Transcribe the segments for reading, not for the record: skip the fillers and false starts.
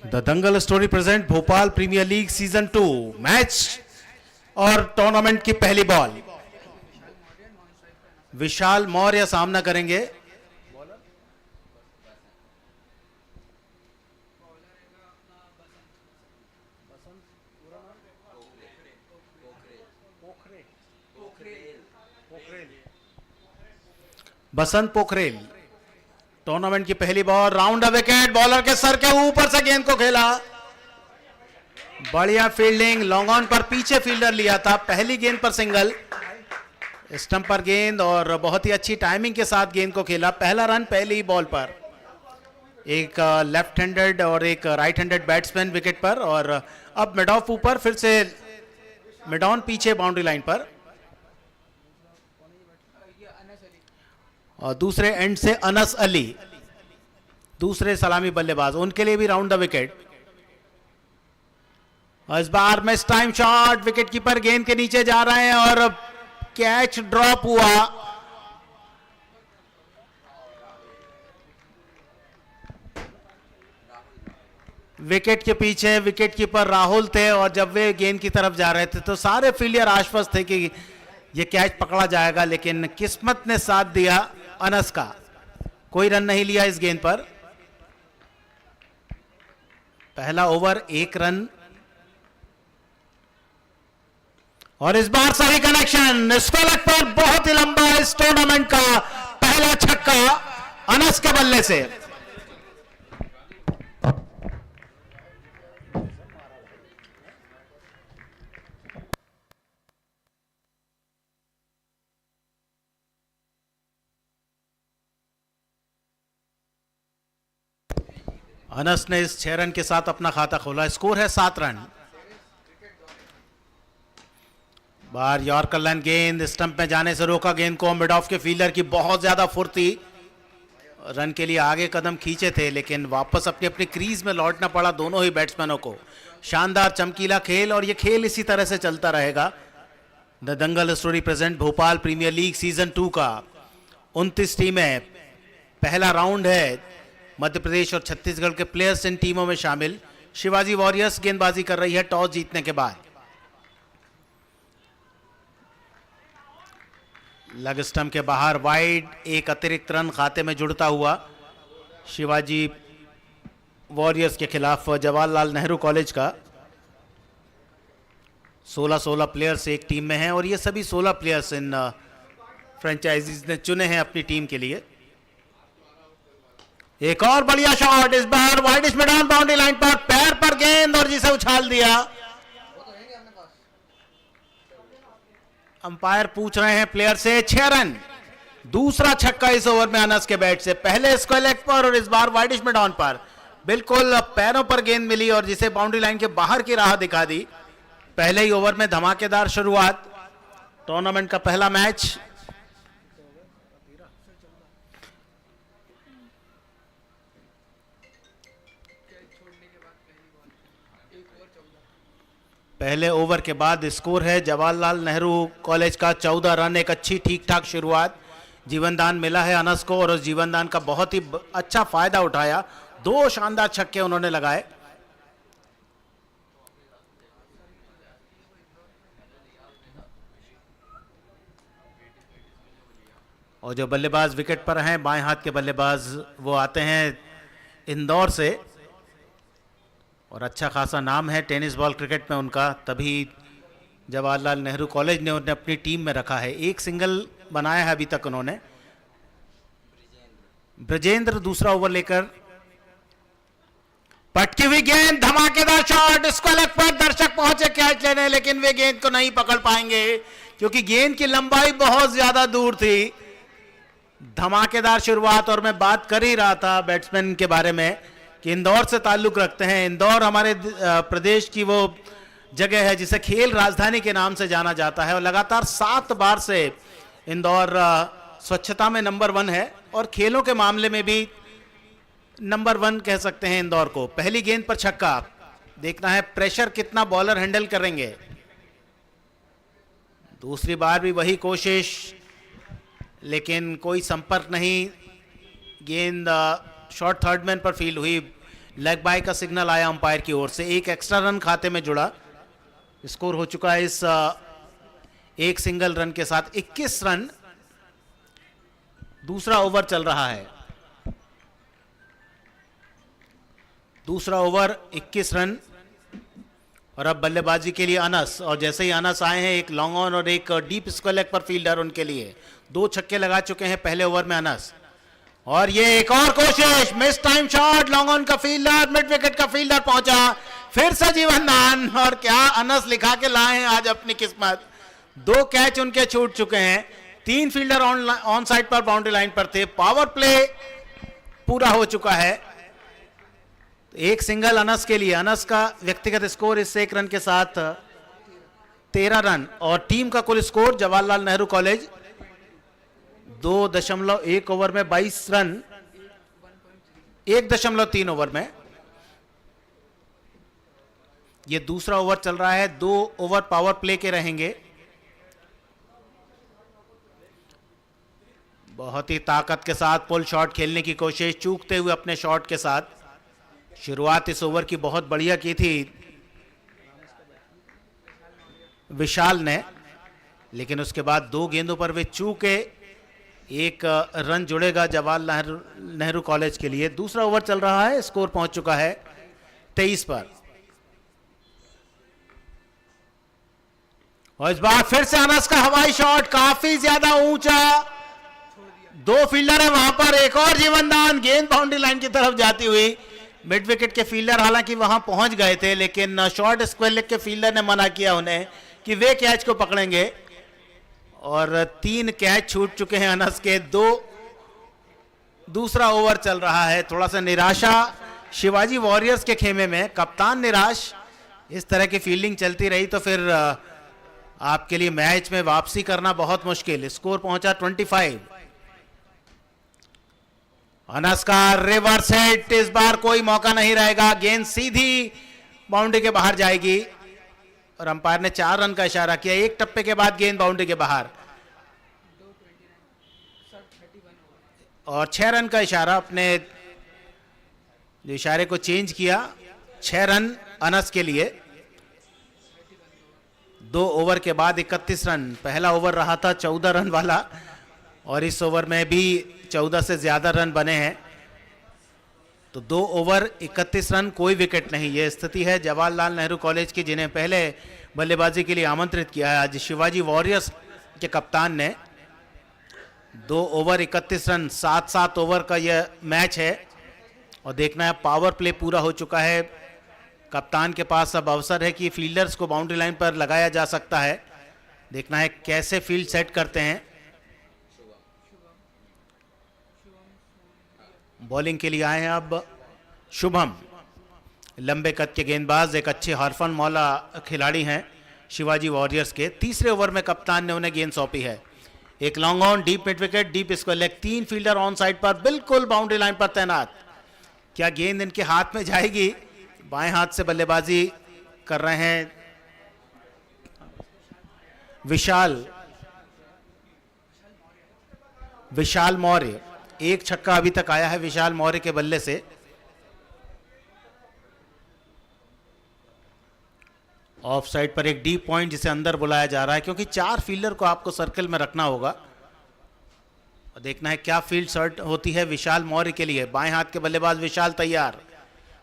The Dangal story present Bhopal premier league season 2 match और tournament की पहली बॉल। विशाल मौर्य सामना करेंगे। बसंत पोखरेल। टूर्नामेंट की पहली ball, round a wicket, bowler के सर के ऊपर से गेंद को खेला। बढ़िया फील्डिंग, लॉन्ग ऑन पर पीछे फील्डर लिया था, पहली गेंद पर सिंगल, स्टंप पर गेंद और बहुत ही अच्छी टाइमिंग के साथ गेंद को खेला। पहला रन पहली ही बॉल पर। एक लेफ्ट हैंडेड और एक राइट हैंडेड बैट्समैन विकेट पर और अब मिड ऑफ ऊपर, फिर से मिड ऑन पीछे बाउंड्री लाइन पर और दूसरे एंड से अनस अली दूसरे सलामी बल्लेबाज, उनके लिए भी राउंड द विकेट। इस बार mistimed shot, wicket keeper गेंद के नीचे जा रहे हैं और कैच ड्रॉप हुआ। विकेट के पीछे विकेट कीपर राहुल थे और जब वे गेंद की तरफ जा रहे थे तो सारे फील्डर आश्वस्त थे कि यह कैच पकड़ा जाएगा, लेकिन किस्मत ने साथ दिया अनस का। कोई रन नहीं लिया इस गेंद पर। पहला ओवर 1 रन और इस बार सही कनेक्शन। इस फलक पर बहुत ही लंबा इस टूर्नामेंट का पहला छक्का अनस के बल्ले से। अनस ने इस 6 रन के साथ अपना खाता खोला। स्कोर है 7 रन। बार यॉर्कर लाइन गेंद स्टंप में जाने से रोका गेंद को। मिड ऑफ के फील्डर की बहुत ज्यादा फुर्ती, रन के लिए आगे कदम खींचे थे लेकिन वापस अपनी अपनी क्रीज में लौटना पड़ा दोनों ही बैट्समैनों को। शानदार चमकीला खेल और यह खेल इसी तरह से चलता रहेगा। The Dangal story present Bhopal premier league season 2 का 29 टीमें, पहला राउंड है। मध्य प्रदेश और छत्तीसगढ़ के प्लेयर्स इन टीमों में शामिल। शिवाजी वॉरियर्स गेंदबाजी कर रही है टॉस जीतने के बाद। लग स्टंप के बाहर वाइड, एक अतिरिक्त रन खाते में जुड़ता हुआ शिवाजी वॉरियर्स के खिलाफ जवाहरलाल नेहरू कॉलेज का। 16 प्लेयर्स एक टीम में हैं और ये सभी 16 प्लेयर्स इन फ्रेंचाइजीज ने चुने हैं अपनी टीम के लिए। एक और बढ़िया शॉट, इस बार वाइडिश में डाउन बाउंड्री लाइन पर, पैर पर गेंद और जिसे उछाल दिया। अंपायर पूछ रहे हैं प्लेयर से। 6 रन, दूसरा छक्का इस ओवर में अनस के बैट से। पहले स्क्वायर लेग पर और इस बार वाइडिश में डाउन पर, बिल्कुल पैरों पर गेंद मिली और जिसे बाउंड्री लाइन के बाहर की राह दिखा दी। पहले ही ओवर में धमाकेदार शुरुआत। टूर्नामेंट का पहला मैच। पहले ओवर के बाद स्कोर है जवाहरलाल नेहरू कॉलेज का 14 रन। एक अच्छी ठीक ठाक शुरुआत। जीवनदान मिला है अनस को और उस जीवनदान का बहुत ही अच्छा फायदा उठाया। 2 शानदार छक्के उन्होंने लगाए। और जो बल्लेबाज विकेट पर हैं, बाएं हाथ के बल्लेबाज, वो आते हैं इंदौर से और अच्छा खासा नाम है टेनिस बॉल क्रिकेट में उनका, तभी जवाहरलाल नेहरू कॉलेज ने उन्हें अपनी टीम में रखा है। एक सिंगल बनाया है अभी तक उन्होंने। ब्रजेंद्र दूसरा ओवर लेकर, पटकी हुई गेंद, धमाकेदार शॉट, इसको लग पर दर्शक पहुंचे कैच लेने, लेकिन वे गेंद को नहीं पकड़ पाएंगे क्योंकि गेंद की लंबाई बहुत ज्यादा दूर थी। धमाकेदार शुरुआत। और मैं बात कर ही रहा था बैट्समैन के बारे में कि इंदौर से ताल्लुक रखते हैं। इंदौर हमारे प्रदेश की वो जगह है जिसे खेल राजधानी के नाम से जाना जाता है और लगातार 7 बार से इंदौर स्वच्छता में नंबर 1 है और खेलों के मामले में भी नंबर 1 कह सकते हैं इंदौर को। पहली गेंद पर छक्का। देखना है प्रेशर कितना बॉलर हैंडल करेंगे। दूसरी बार भी वही कोशिश, लेकिन कोई संपर्क नहीं। गेंद शॉर्ट थर्ड मैन पर फील्ड हुई। लेग बाय का सिग्नल आया अंपायर की ओर से, एक एक्स्ट्रा रन खाते में जुड़ा। स्कोर हो चुका है इस एक सिंगल रन के साथ 21 रन। दूसरा ओवर चल रहा है, दूसरा ओवर 21 रन। और अब बल्लेबाजी के लिए अनस, और जैसे ही अनस आए हैं एक लॉन्ग ऑन और एक डीप स्क्वायर लेग पर फील्डर उनके लिए। 2 छक्के लगा चुके हैं पहले ओवर में अनस। और ये एक और कोशिश, miss time shot, long on का फील्डर, मिड विकेट का फील्डर पहुंचा, फिर से जीवन दान। और क्या अनस लिखा के लाए हैं आज अपनी किस्मत। 2 कैच उनके छूट चुके हैं, 3 फील्डर ऑन साइड पर बाउंड्री लाइन पर थे। पावर प्ले पूरा हो चुका है, एक सिंगल अनस के लिए। अनस का व्यक्तिगत स्कोर इस एक रन के साथ 13 रन, और टीम का कुल score Jawaharlal Nehru college 2.1 over में 22 रन, 1.3 ओवर में। ये दूसरा ओवर चल रहा है, 2 ओवर पावर प्ले के रहेंगे। बहुत ही ताकत के साथ पुल शॉट खेलने की कोशिश, चूकते हुए अपने शॉट के साथ। शुरुआत इस ओवर की बहुत बढ़िया की थी विशाल ने, लेकिन उसके बाद 2 गेंदों पर वे चूके। एक रन जुड़ेगा जवाहरलाल नेहरू कॉलेज के लिए। दूसरा ओवर चल रहा है, स्कोर पहुंच चुका है 23 पर। और इस बार फिर से अनस का हवाई शॉट, काफी ज्यादा ऊंचा, 2 फील्डर है वहां पर, एक और जीवनदान। गेंद बाउंड्री लाइन की तरफ जाती हुई, मिड विकेट के फील्डर हालांकि वहां पहुंच गए थे, लेकिन शॉर्ट स्क्वायर लेग के फील्डर ने मना किया उन्हें कि वे कैच को पकड़ेंगे। और 3 कैच छूट चुके हैं अनस के। दूसरा ओवर चल रहा है। थोड़ा सा निराशा शिवाजी वॉरियर्स के खेमे में, कप्तान निराश। इस तरह की फील्डिंग चलती रही तो फिर आपके लिए मैच में वापसी करना बहुत मुश्किल। स्कोर पहुंचा 25। अनस का रिवर्स हिट, इस बार कोई मौका नहीं रहेगा, गेंद सीधी बाउंड्री के बाहर जाएगी। और अंपायर ने 4 रन का इशारा किया, एक टप्पे के बाद गेंद बाउंड्री के बाहर। और 6 रन का इशारा, अपने जो इशारे को चेंज किया, 6 रन अनस के लिए। 2 ओवर के बाद 31 रन। पहला ओवर रहा था 14 रन वाला, और इस ओवर में भी 14 से ज्यादा रन बने हैं। तो 2 ओवर 31 रन, कोई विकेट नहीं। यह स्थिति है जवाहरलाल नेहरू कॉलेज की, जिन्हें पहले बल्लेबाजी के लिए आमंत्रित किया है आज शिवाजी वॉरियर्स के कप्तान ने। 2 ओवर 31 रन, 7-7 ओवर का यह मैच है। और देखना है, पावर प्ले पूरा हो चुका है। कप्तान के पास अब अवसर है कि फील्डर्स को बाउंड्री लाइन पर लगाया जा सकता है। देखना है कैसे फील्ड सेट करते हैं। बॉलिंग के लिए आए हैं अब शुभम, लंबे कद के गेंदबाज, एक अच्छे हरफन मौला खिलाड़ी हैं शिवाजी वॉरियर्स के। तीसरे ओवर में कप्तान ने उन्हें गेंद सौंपी है। एक long on, deep mid wicket, deep square leg, 3 fielder on side पर, बिल्कुल बाउंड्री लाइन पर तैनात। क्या गेंद इनके हाथ में जाएगी? बाएं हाथ से बल्लेबाजी कर रहे हैं विशाल मौर्य। एक छक्का अभी तक आया है विशाल मौर्य के बल्ले से। ऑफ साइड पर एक डीप पॉइंट जिसे अंदर बुलाया जा रहा है, क्योंकि 4 फील्डर को आपको सर्कल में रखना होगा। और देखना है क्या फील्ड शॉट होती है विशाल मौर्य के लिए। बाएं हाथ के बल्लेबाज विशाल तैयार,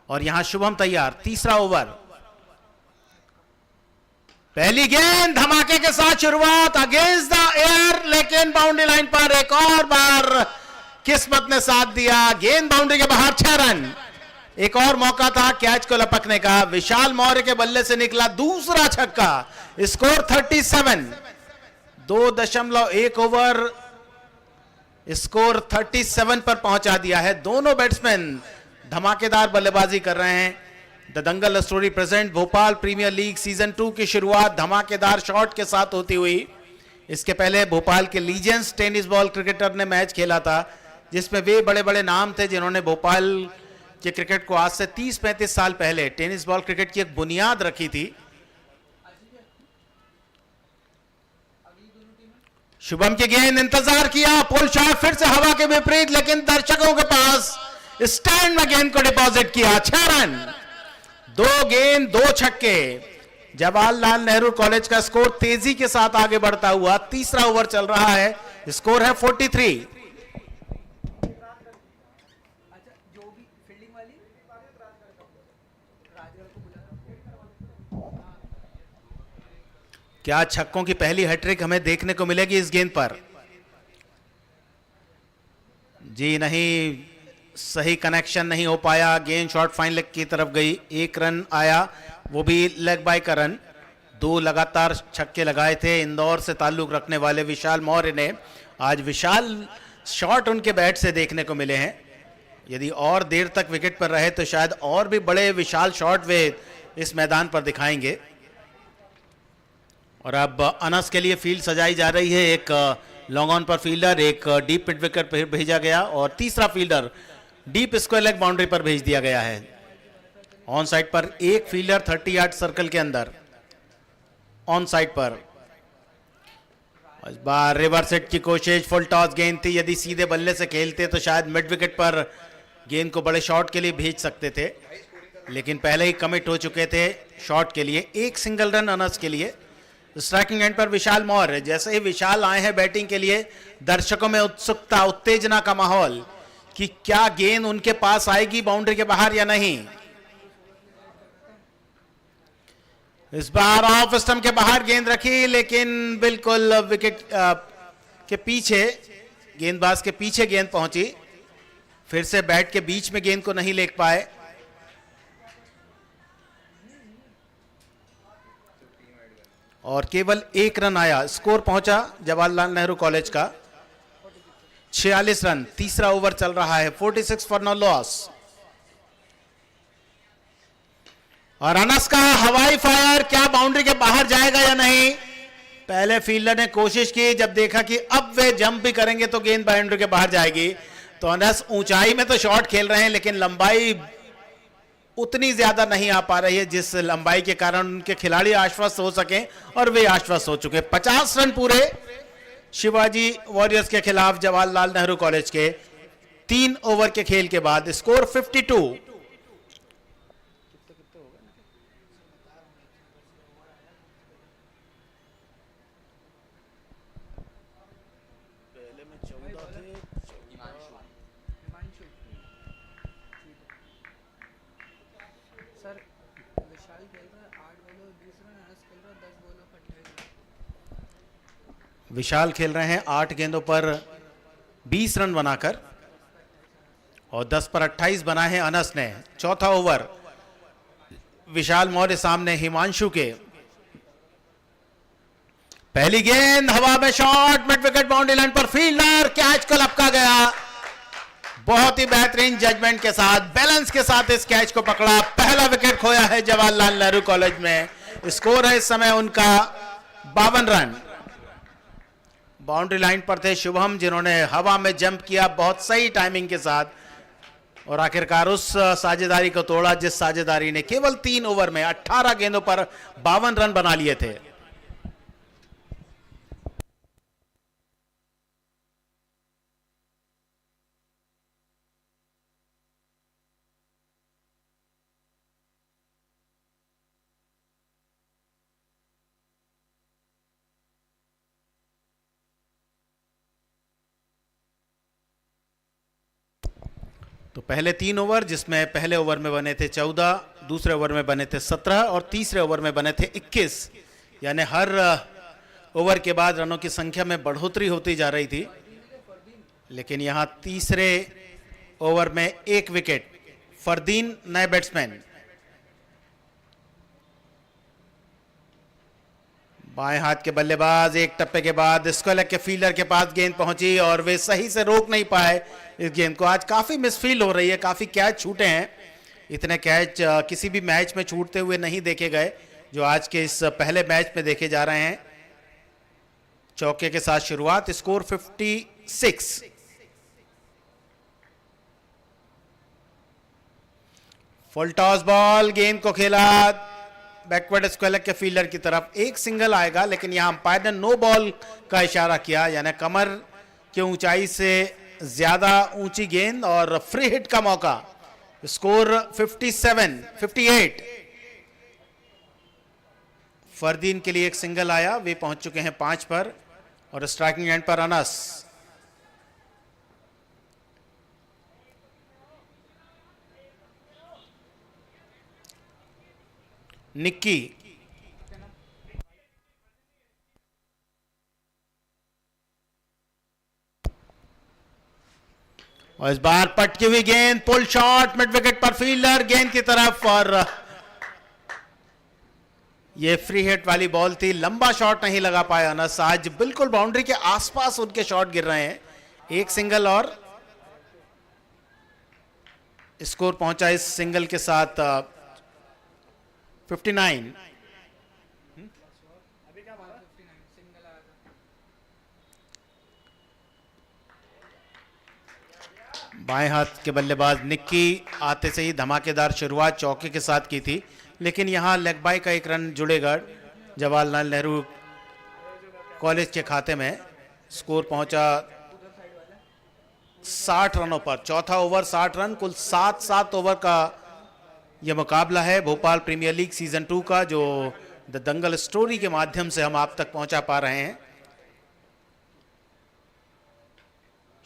और यहां शुभम तैयार। तीसरा ओवर, पहली गेंद धमाके के साथ शुरुआत, अगेंस्ट द एयर, लेकिन बाउंड्री लाइन पर एक और बार किस्मत ने साथ दिया। गेंद बाउंड्री के बाहर, 6 रन। एक और मौका था कैच को लपकने का, विशाल मौर्य के बल्ले से निकला दूसरा छक्का। स्कोर 37, 2.1 ओवर, स्कोर 37 पर पहुंचा दिया है। दोनों बैट्समैन धमाकेदार बल्लेबाजी कर रहे हैं। The Dangal story present Bhopal premier league season 2 की शुरुआत धमाकेदार शॉट के साथ होती हुई। इसके पहले भोपाल के लीजेंड्स टेनिस बॉल क्रिकेटर ने मैच खेला था, जिसमें वे बड़े बड़े नाम थे जिन्होंने भोपाल के क्रिकेट को आज से 30-35 साल पहले टेनिस बॉल क्रिकेट की एक बुनियाद रखी थी। शुभम की गेंद, इंतजार किया, पुल शॉट फिर से हवा के विपरीत, लेकिन दर्शकों के पास स्टैंड में गेंद को डिपॉजिट किया, 6 रन, 2 गेंद 2 छक्के। जवाहरलाल नेहरू कॉलेज का स्कोर तेजी के साथ आगे बढ़ता हुआ, तीसरा ओवर चल रहा है, स्कोर है 43। क्या छक्कों की पहली हैट्रिक हमें देखने को मिलेगी इस गेंद पर? जी नहीं, सही कनेक्शन नहीं हो पाया, गेंद शॉर्ट फाइन लेग की तरफ गई, 1 रन आया, वो भी लेग बाय का रन। 2 लगातार छक्के लगाए थे इंदौर से ताल्लुक रखने वाले विशाल मौर्य ने। आज विशाल शॉट उनके बैट से देखने को मिले हैं। यदि और देर तक विकेट पर रहे तो शायद और भी बड़े विशाल शॉट वे इस मैदान पर दिखाएंगे। और अब अनस के लिए फील्ड सजाई जा रही है। एक लॉन्ग ऑन पर फील्डर, एक डीप मिड विकेट पर भेजा गया और तीसरा fielder deep square leg boundary पर भेज दिया गया है। ऑन साइड पर एक फील्डर 30 यार्ड सर्कल के अंदर ऑन साइड पर। इस बार रिवर्स हिट की कोशिश, फुल टॉस गेंद थी, यदि सीधे बल्ले से खेलते तो शायद मिड विकेट पर गेंद को बड़े शॉट के लिए भेज सकते थे, लेकिन पहले ही कमिट हो चुके थे शॉट के लिए। एक सिंगल रन अनस के लिए। स्ट्राइकिंग एंड पर विशाल मौर्य। जैसे ही विशाल आए हैं बैटिंग के लिए, दर्शकों में उत्सुकता, उत्तेजना का माहौल कि क्या गेंद उनके पास आएगी बाउंड्री के बाहर या नहीं। इस बार ऑफ स्टंप के बाहर गेंद रखी, लेकिन बिल्कुल विकेट के पीछे, गेंदबाज के पीछे गेंद पहुंची, फिर से बैट के बीच में गेंद को नहीं ले पाए। और केवल 1 रन आया, स्कोर पहुंचा जवाहरलाल नेहरू कॉलेज का 46 रन। तीसरा ओवर चल रहा है, 46 फॉर नो लॉस। और अनस का हवाई फायर, क्या बाउंड्री के बाहर जाएगा या नहीं। पहले फील्डर ने कोशिश की, जब देखा कि अब वे जंप भी करेंगे तो गेंद बाउंड्री के बाहर जाएगी, तो अनस ऊंचाई में तो शॉट खेल रहे हैं, लेकिन लंबाई उतनी ज्यादा नहीं आ पा रही है जिस लंबाई के कारण उनके खिलाड़ी आश्वस्त हो सके, और वे आश्वस्त हो चुके। 50 रन पूरे शिवाजी वॉरियर्स के खिलाफ जवाहरलाल नेहरू कॉलेज के 3 ओवर के खेल के बाद। स्कोर 52। विशाल खेल रहे हैं 8 गेंदों पर 20 रन बनाकर, और 10 पर 28 बनाए हैं अनस ने। चौथा ओवर, विशाल मौर्य सामने हिमांशु के। पहली गेंद हवा में, shot, mid wicket boundary line पर, फील्डर कैच को लपका गया। बहुत ही बेहतरीन जजमेंट के साथ, बैलेंस के साथ इस कैच को पकड़ा। पहला विकेट खोया है जवाहरलाल नेहरू कॉलेज में। स्कोर है इस समय उनका 52 रन। बाउंड्री लाइन पर थे शुभम, जिन्होंने हवा में जंप किया बहुत सही टाइमिंग के साथ, और आखिरकार उस साझेदारी को तोड़ा जिस साझेदारी ने केवल 3 ओवर में 18 गेंदों पर 52 रन बना लिए थे। तो पहले 3 ओवर, जिसमें पहले ओवर में बने थे 14, दूसरे ओवर में बने थे 17 और तीसरे ओवर में बने थे 21, यानी हर ओवर के बाद रनों की संख्या में बढ़ोतरी होती जा रही थी। लेकिन यहां तीसरे ओवर में 1 विकेट, फरदीन नए बैट्समैन। बाएं हाथ के बल्लेबाज, एक टप्पे के बाद स्क्वायर लेग के फील्डर के पास गेंद पहुंची और वे सही से रोक नहीं पाए इस गेंद को। आज काफी मिसफील्ड हो रही है, काफी कैच छूटे हैं। इतने कैच किसी भी मैच में छूटते हुए नहीं देखे गए जो आज के इस पहले मैच में देखे जा रहे हैं। चौके के साथ शुरुआत, स्कोर 56। फुल टॉस बॉल, गेंद को खेला बैकवर्ड स्क्वायर लेग के फील्डर की तरफ। एक सिंगल आएगा, लेकिन यहां अंपायर ने नो बॉल का इशारा किया, यानी कमर की ऊंचाई से ज्यादा ऊंची गेंद और फ्री हिट का मौका। स्कोर 58। फरदीन के लिए एक सिंगल आया, वे पहुंच चुके हैं 5 पर और स्ट्राइकिंग एंड पर अनस। निक्की और इस बार पटकी हुई गेंद, पुल शॉट मिड विकेट पर, फील्डर गेंद की तरफ और ये फ्री हिट वाली बॉल थी, लंबा शॉट नहीं लगा पाया अनस। आज बिल्कुल बाउंड्री के आसपास उनके शॉट गिर रहे हैं। एक सिंगल और स्कोर पहुंचा इस सिंगल के साथ 59। बाएं हाथ के बल्लेबाज निक्की आते से ही धमाकेदार शुरुआत चौके के साथ की थी, लेकिन यहां लेग बाय का एक रन जुड़ेगा जवाहरलाल नेहरू कॉलेज के खाते में। स्कोर पहुंचा 60 रनों पर। चौथा ओवर 60 रन, कुल 7 ओवर का यह मुकाबला है भोपाल प्रीमियर लीग सीजन 2 का, जो द दंगल स्टोरी के माध्यम से हम आप तक पहुंचा पा रहे हैं।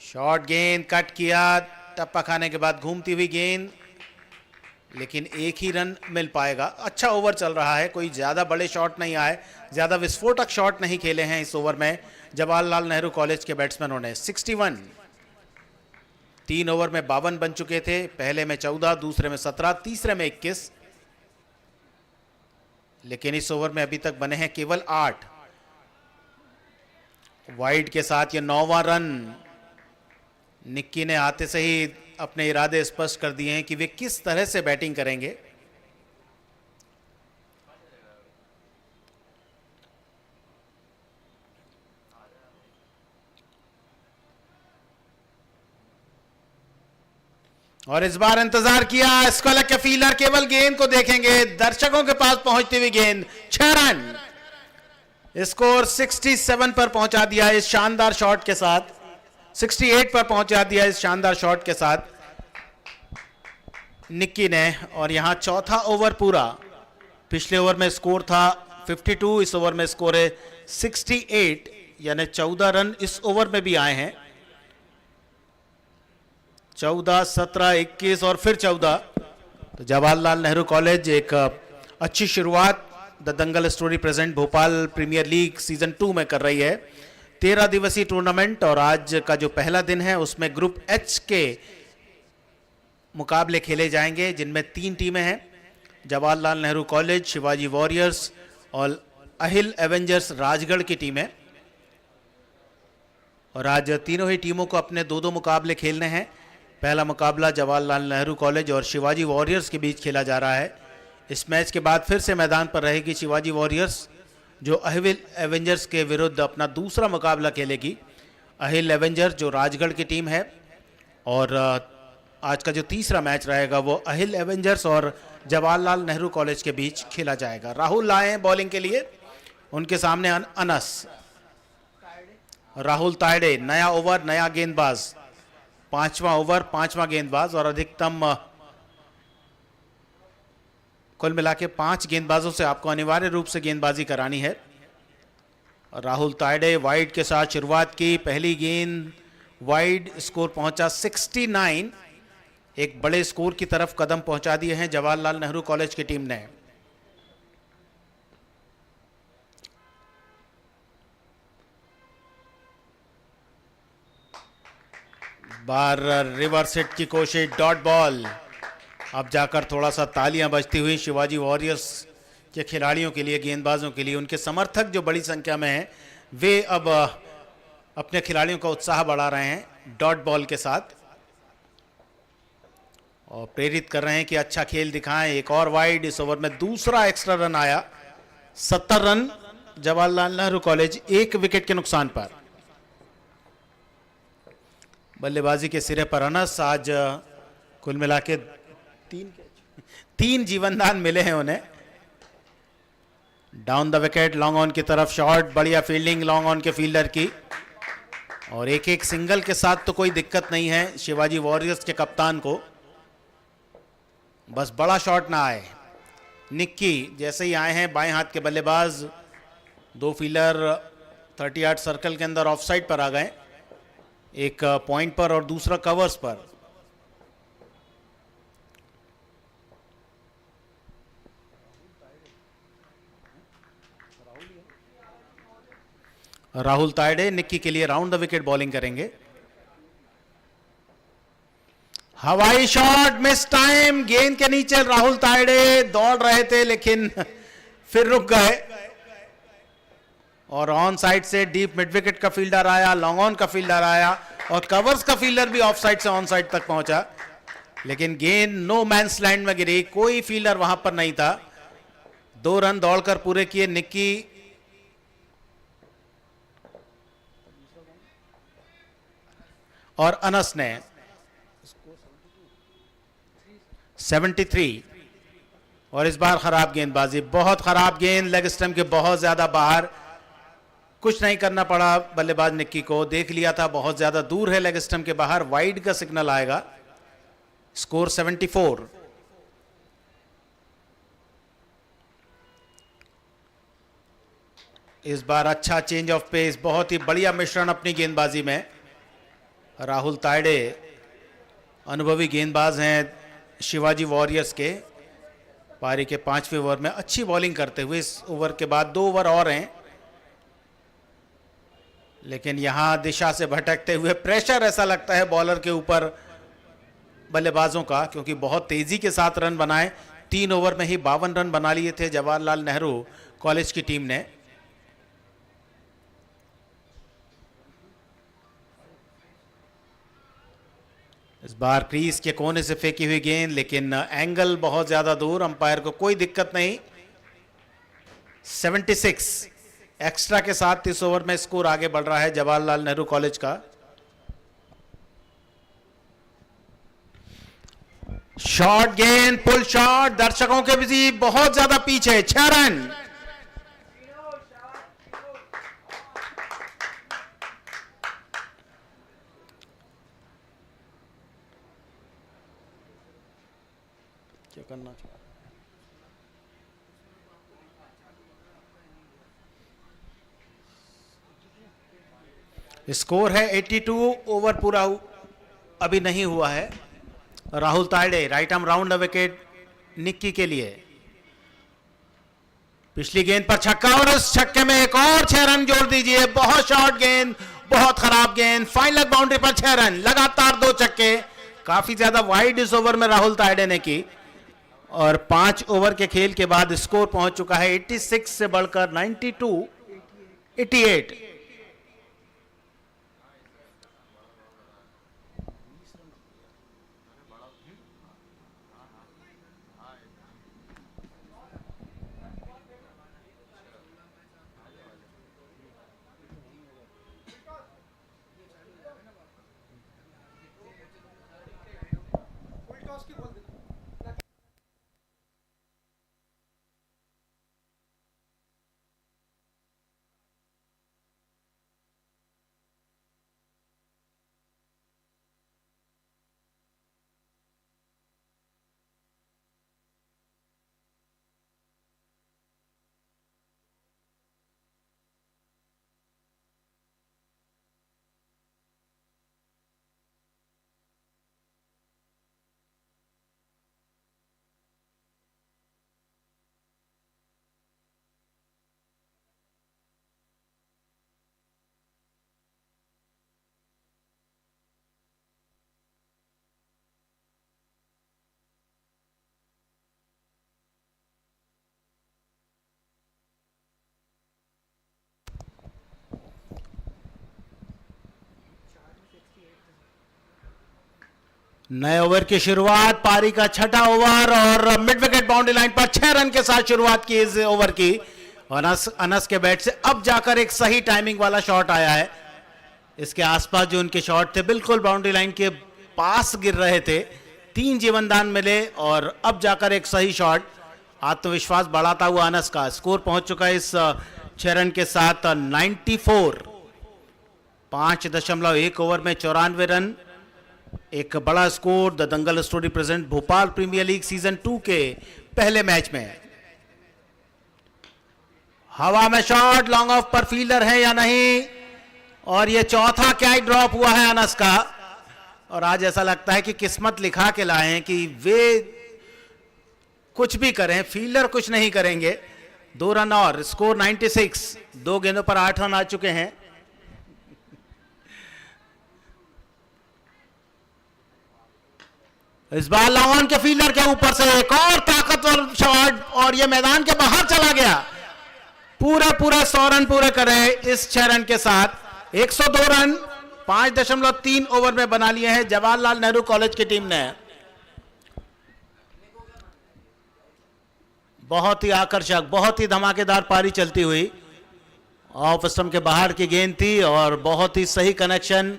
शॉर्ट गेंद कट किया, टप्पा खाने के बाद घूमती हुई गेंद, लेकिन एक ही रन मिल पाएगा। अच्छा ओवर चल रहा है, कोई ज्यादा बड़े शॉट नहीं आए, ज्यादा विस्फोटक शॉट नहीं खेले हैं इस ओवर में जवाहरलाल नेहरू कॉलेज के बैट्समैनों ने। 61। 3 ओवर में 52 बन चुके थे, पहले में 14, दूसरे में 17, तीसरे में 21, लेकिन इस ओवर में अभी तक बने हैं केवल 8। वाइड के साथ ये 9वां रन। निक्की ने आते से ही अपने इरादे स्पष्ट कर दिए हैं कि वे किस तरह से बैटिंग करेंगे। और इस बार इंतजार किया स्क्वालक के फील्डर केवल गेंद को देखेंगे, दर्शकों के पास पहुंचती हुई गेंद 6 रन। स्कोर 67 पर पहुंचा दिया इस शानदार शॉट के साथ, 68 पर पहुंचा दिया इस शानदार शॉट के साथ निक्की ने। और यहां चौथा ओवर पूरा। पिछले ओवर में स्कोर था 52, इस ओवर में स्कोर है 68, यानी 14 रन इस ओवर में भी आए हैं। 14, 17, 21 और फिर 14। तो जवाहरलाल नेहरू कॉलेज एक अच्छी शुरुआत the Dangal story present Bhopal premier league season 2 में कर रही है। 13 दिवसीय टूर्नामेंट और आज का जो पहला दिन है उसमें ग्रुप एच के मुकाबले खेले जाएंगे, जिनमें 3 टीमें हैं, जवाहरलाल नेहरू कॉलेज, शिवाजी वॉरियर्स और अहिल एवेंजर्स राजगढ़ की टीमें। और आज तीनों ही टीमों को अपने 2-2 मुकाबले खेलने हैं। पहला मुकाबला जवाहरलाल नेहरू कॉलेज और शिवाजी वॉरियर्स के बीच खेला जा रहा है। इस मैच के बाद फिर से मैदान पर रहेगी शिवाजी वॉरियर्स, जो अहिल एवेंजर्स के विरुद्ध अपना दूसरा मुकाबला खेलेगी। अहिल एवेंजर्स जो राजगढ़ की टीम है, और आज का जो तीसरा मैच रहेगा वो अहिल एवेंजर्स और जवाहरलाल नेहरू कॉलेज के बीच खेला जाएगा। राहुल आए हैं बॉलिंग के लिए, उनके सामने अनस। राहुल तायडे, नया ओवर नया गेंदबाज, 5वां ओवर 5वां गेंदबाज, और अधिकतम कुल मिला के 5 गेंदबाजों से आपको अनिवार्य रूप से गेंदबाजी करानी है। राहुल तायडे वाइड के साथ शुरुआत की, पहली गेंद वाइड, स्कोर पहुंचा 69। एक बड़े स्कोर की तरफ कदम पहुंचा दिए हैं जवाहरलाल नेहरू कॉलेज की टीम ने। बार रिवर्स हिट की कोशिश, डॉट बॉल। अब जाकर थोड़ा सा तालियां बजती हुई शिवाजी वॉरियर्स के खिलाड़ियों के लिए, गेंदबाजों के लिए। उनके समर्थक जो बड़ी संख्या में हैं, वे अब अपने खिलाड़ियों का उत्साह बढ़ा रहे हैं डॉट बॉल के साथ और प्रेरित कर रहे हैं कि अच्छा खेल दिखाएं। एक और वाइड, इस ओवर में दूसरा एक्स्ट्रा रन आया। 70 run Jawaharlal Nehru college 1 wicket के नुकसान पर। बल्लेबाजी के सिरे पर अनस, आज कुल मिला के 3 जीवनदान मिले हैं उन्हें। Down the wicket, long on की तरफ शॉट, बढ़िया फील्डिंग लॉन्ग ऑन के फील्डर की, और एक एक सिंगल के साथ तो कोई दिक्कत नहीं है शिवाजी वॉरियर्स के कप्तान को, बस बड़ा शॉट ना आए। निक्की जैसे ही आए हैं बाएं हाथ के बल्लेबाज, दो फील्डर 30 यार्ड सर्कल के अंदर ऑफ साइड पर आ गए, एक पॉइंट पर और दूसरा कवर्स पर। राहुल तायडे निक्की के लिए राउंड द विकेट बॉलिंग करेंगे। हवाई शॉट मिस टाइम, गेंद के नीचे राहुल तायडे दौड़ रहे थे लेकिन फिर रुक गए, और ऑन साइड से डीप मिड विकेट का फील्डर आया, लॉन्ग ऑन का फील्डर आया और कवर्स का फील्डर भी ऑफ साइड से ऑन साइड तक पहुंचा, लेकिन गेंद नो मैंस लैंड में गिरी, कोई फील्डर वहां पर नहीं था। 2 रन दौड़कर पूरे किए निक्की। और अनस ने 73, और इस बार खराब गेंदबाजी, बहुत खराब गेंद, लेग स्टंप के बहुत ज्यादा बाहर, कुछ नहीं करना पड़ा बल्लेबाज निक्की को, देख लिया था बहुत ज्यादा दूर है लेग स्टंप के बाहर, वाइड का सिग्नल आएगा। स्कोर 74। इस बार अच्छा चेंज ऑफ पेस, बहुत ही बढ़िया मिश्रण अपनी गेंदबाजी में। राहुल तायडे अनुभवी गेंदबाज हैं शिवाजी वॉरियर्स के, पारी के 5वें ओवर में अच्छी बॉलिंग करते हुए, इस ओवर के बाद 2 ओवर और हैं, लेकिन यहां दिशा से भटकते हुए प्रेशर ऐसा लगता है बॉलर के ऊपर बल्लेबाजों का, क्योंकि बहुत तेजी के साथ रन बनाए। 3 ओवर में ही 52 रन बना लिए थे जवाहरलाल नेहरू कॉलेज की टीम ने। इस बार क्रीज के कोने से फेंकी हुई गेंद, लेकिन एंगल बहुत ज्यादा दूर, अंपायर को कोई दिक्कत नहीं। 76 एक्स्ट्रा के साथ इस ओवर में स्कोर आगे बढ़ रहा है जवाहरलाल नेहरू कॉलेज का। शॉर्ट गेंद, पुल शॉट, दर्शकों के भी बहुत ज्यादा पीछे, 6 रन। क्या करना चाहिए? स्कोर है 82, ओवर पूरा अभी नहीं हुआ है। Rahul Tayde right arm round the wicket Nikki के लिए, पिछली गेंद पर छक्का और इस छक्के में एक और 6 रन जोड़ दीजिए। बहुत शॉर्ट गेंद, बहुत खराब गेंद, फाइन लेग बाउंड्री पर 6 रन, लगातार 2 छक्के, काफी ज्यादा वाइड इस ओवर में राहुल तायडे ने की, और 5 ओवर के खेल के बाद स्कोर पहुंच चुका है 86 से बढ़कर 92, 88। नए ओवर की शुरुआत, पारी का 6ठा ओवर, और मिड विकेट बाउंड्री लाइन पर 6 रन के साथ शुरुआत की इस ओवर की। अनस के बैट से अब जाकर एक सही टाइमिंग वाला शॉट आया है। इसके आसपास जो उनके शॉट थे बिल्कुल बाउंड्री लाइन के पास गिर रहे थे, 3 जीवनदान मिले और अब जाकर एक सही शॉट। आत्मविश्वास बढ़ाता हुआ अनस का स्कोर पहुंच चुका है इस 6 रन के साथ 94। 5.1 ओवर में 94 रन, एक बड़ा score. The Dangal story present Bhopal premier league season 2 के पहले मैच में। हवा में शॉट, लॉन्ग ऑफ पर फील्डर है या नहीं, और ये चौथा कैच ड्रॉप हुआ है अनस का। और आज ऐसा लगता है कि किस्मत लिखा के लाए हैं कि वे कुछ भी करें, फील्डर कुछ नहीं करेंगे। 2 रन और स्कोर 96। 2 गेंदों पर 8 रन आ चुके हैं। इस बार लॉन के फील्डर के ऊपर से एक और ताकतवर शॉट, और यह मैदान के बाहर चला गया। पूरा 100 रन पूरे करे इस 6 रन के साथ। 102 रन 5.3 ओवर में बना लिए हैं जवाहरलाल नेहरू कॉलेज की टीम ने। बहुत ही आकर्षक, बहुत ही धमाकेदार पारी चलती हुई। ऑफ स्टंप के बाहर की गेंद थी और बहुत ही सही कनेक्शन।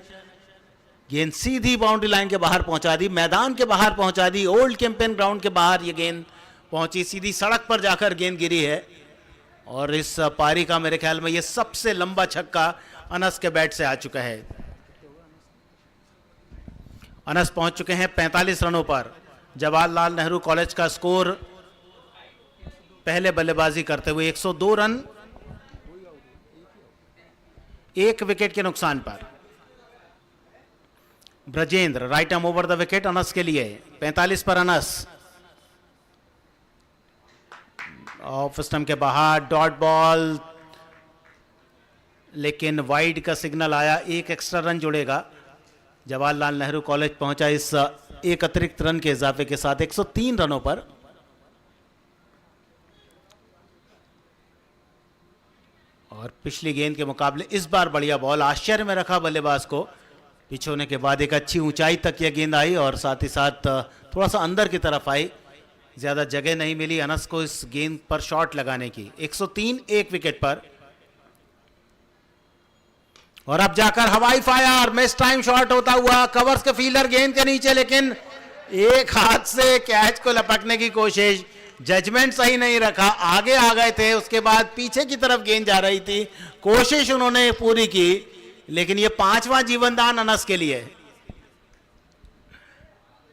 गेंद सीधी बाउंड्री लाइन के बाहर पहुंचा दी, मैदान के बाहर पहुंचा दी। ओल्ड कैंपेन ग्राउंड के बाहर ये गेंद पहुंची, सीधी सड़क पर जाकर गेंद गिरी है। और इस पारी का मेरे ख्याल में ये सबसे लंबा छक्का अनस के बैट से आ चुका है। अनस पहुंच चुके हैं 45 रनों पर। जवाहरलाल नेहरू कॉलेज का स्कोर पहले बल्लेबाजी करते हुए 102 रन 1 विकेट के नुकसान पर। Brajendra right arm over the wicket Anas के लिए। 45 पर अनस। ऑफ स्टंप के बाहर डॉट बॉल, लेकिन वाइड का सिग्नल आया। 1 एक्स्ट्रा रन जुड़ेगा। जवाहरलाल नेहरू कॉलेज पहुंचा इस 1 अतिरिक्त रन के इजाफे के साथ 103 रनों पर। और पिछली गेंद के मुकाबले इस बार बढ़िया बॉल, आश्चर्य में रखा बल्लेबाज को। पिच होने के बाद एक अच्छी ऊंचाई तक यह गेंद आई और साथ ही साथ थोड़ा सा अंदर की तरफ आई। ज्यादा जगह नहीं मिली अनस को इस गेंद पर शॉट लगाने की। 103 1 विकेट पर। और अब जाकर हवाई फायर, मिस टाइम शॉट होता हुआ कवर्स के फील्डर गेंद के नीचे, लेकिन एक हाथ से कैच को लपकने की कोशिश। जजमेंट सही नहीं रखा, आगे आ गए थे, उसके बाद पीछे की तरफ गेंद जा रही थी। कोशिश उन्होंने पूरी की, लेकिन ये 5वां जीवनदान अनस के लिए।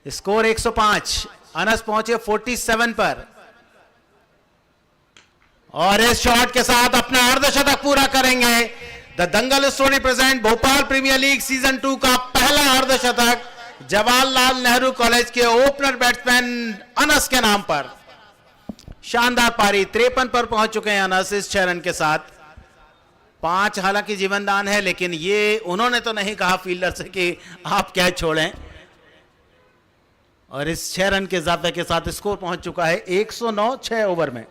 स्कोर 105। अनस पहुंचे 47 पर और इस शॉट के साथ अपना अर्धशतक पूरा करेंगे। The Dangal story present Bhopal premier league season 2 का पहला अर्धशतक जवाहरलाल नेहरू कॉलेज के ओपनर बैट्समैन अनस के नाम पर। शानदार पारी। 53 पर पहुंच चुके हैं अनस इस 6 रन के साथ। 5 हालांकि जीवनदान है, लेकिन ये उन्होंने तो नहीं कहा फील्डर से कि आप कैच छोड़ें। और इस 6 रन के इजाफे के साथ स्कोर पहुंच चुका है 109 6 ओवर में।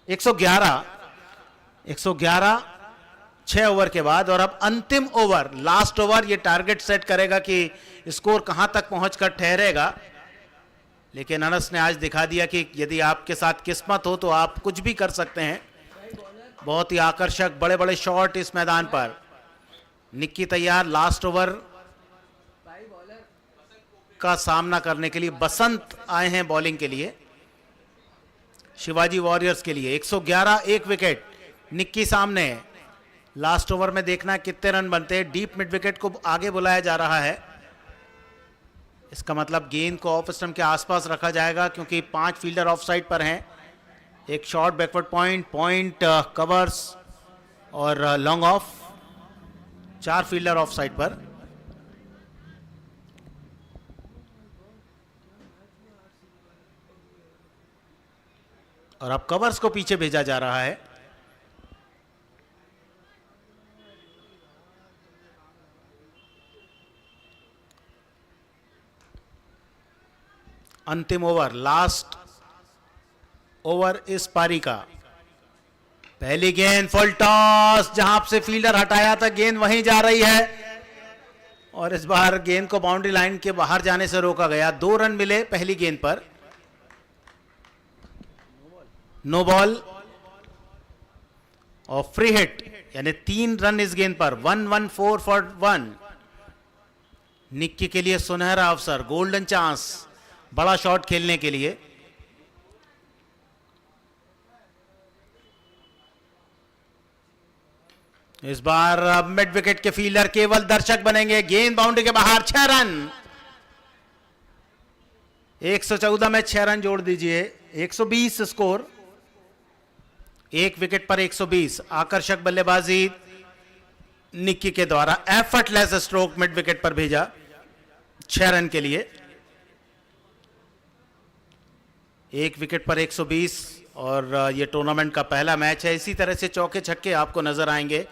111 6 ओवर के बाद। और अब अंतिम ओवर, लास्ट ओवर, ये टारगेट सेट करेगा कि स्कोर कहां तक पहुंचकर ठहरेगा। लेकिन अनस ने आज दिखा दिया कि यदि आपके साथ किस्मत हो तो आप कुछ भी कर सकते हैं। बहुत ही आकर्षक बड़े बड़े शॉट इस मैदान पर। निक्की तैयार लास्ट ओवर का सामना करने के लिए। बसंत आए हैं बॉलिंग के लिए शिवाजी वॉरियर्स के लिए। 111 1 विकेट। निक्की सामने। लास्ट ओवर में देखना कितने रन बनते हैं। डीप मिड विकेट को आगे बुलाया जा रहा है। इसका मतलब गेंद को ऑफ स्टंप के आसपास रखा जाएगा, क्योंकि 5 फील्डर ऑफ साइड पर हैं। एक शॉर्ट बैकवर्ड पॉइंट कवर्स और long off. 4 fielder of side पर। और अब कवर्स को पीछे भेजा जा रहा है। अंतिम ओवर, लास्ट ओवर इस पारी का। पहली गेंद फुल टॉस, जहां से फील्डर हटाया था गेंद वहीं जा रही है। और इस बार गेंद को बाउंड्री लाइन के बाहर जाने से रोका गया। 2 रन मिले पहली गेंद पर। नो बॉल और फ्री हिट, यानी 3 रन इस गेंद पर। 114 फॉर 1। निक्की के लिए सुनहरा अवसर, गोल्डन चांस बड़ा शॉट खेलने के लिए। इस बार मिड विकेट के फील्डर केवल दर्शक बनेंगे। गेंद बाउंड्री के बाहर, 6 रन। 114 में 6 रन जोड़ दीजिए, 120 स्कोर। एक विकेट पर 120। आकर्षक बल्लेबाजी निक्की के द्वारा, एफर्टलेस स्ट्रोक मिड विकेट पर भेजा 6 रन के लिए। एक विकेट पर 120 और ये टूर्नामेंट का पहला मैच है। इसी तरह से चौके छक्के आपको नजर आएंगे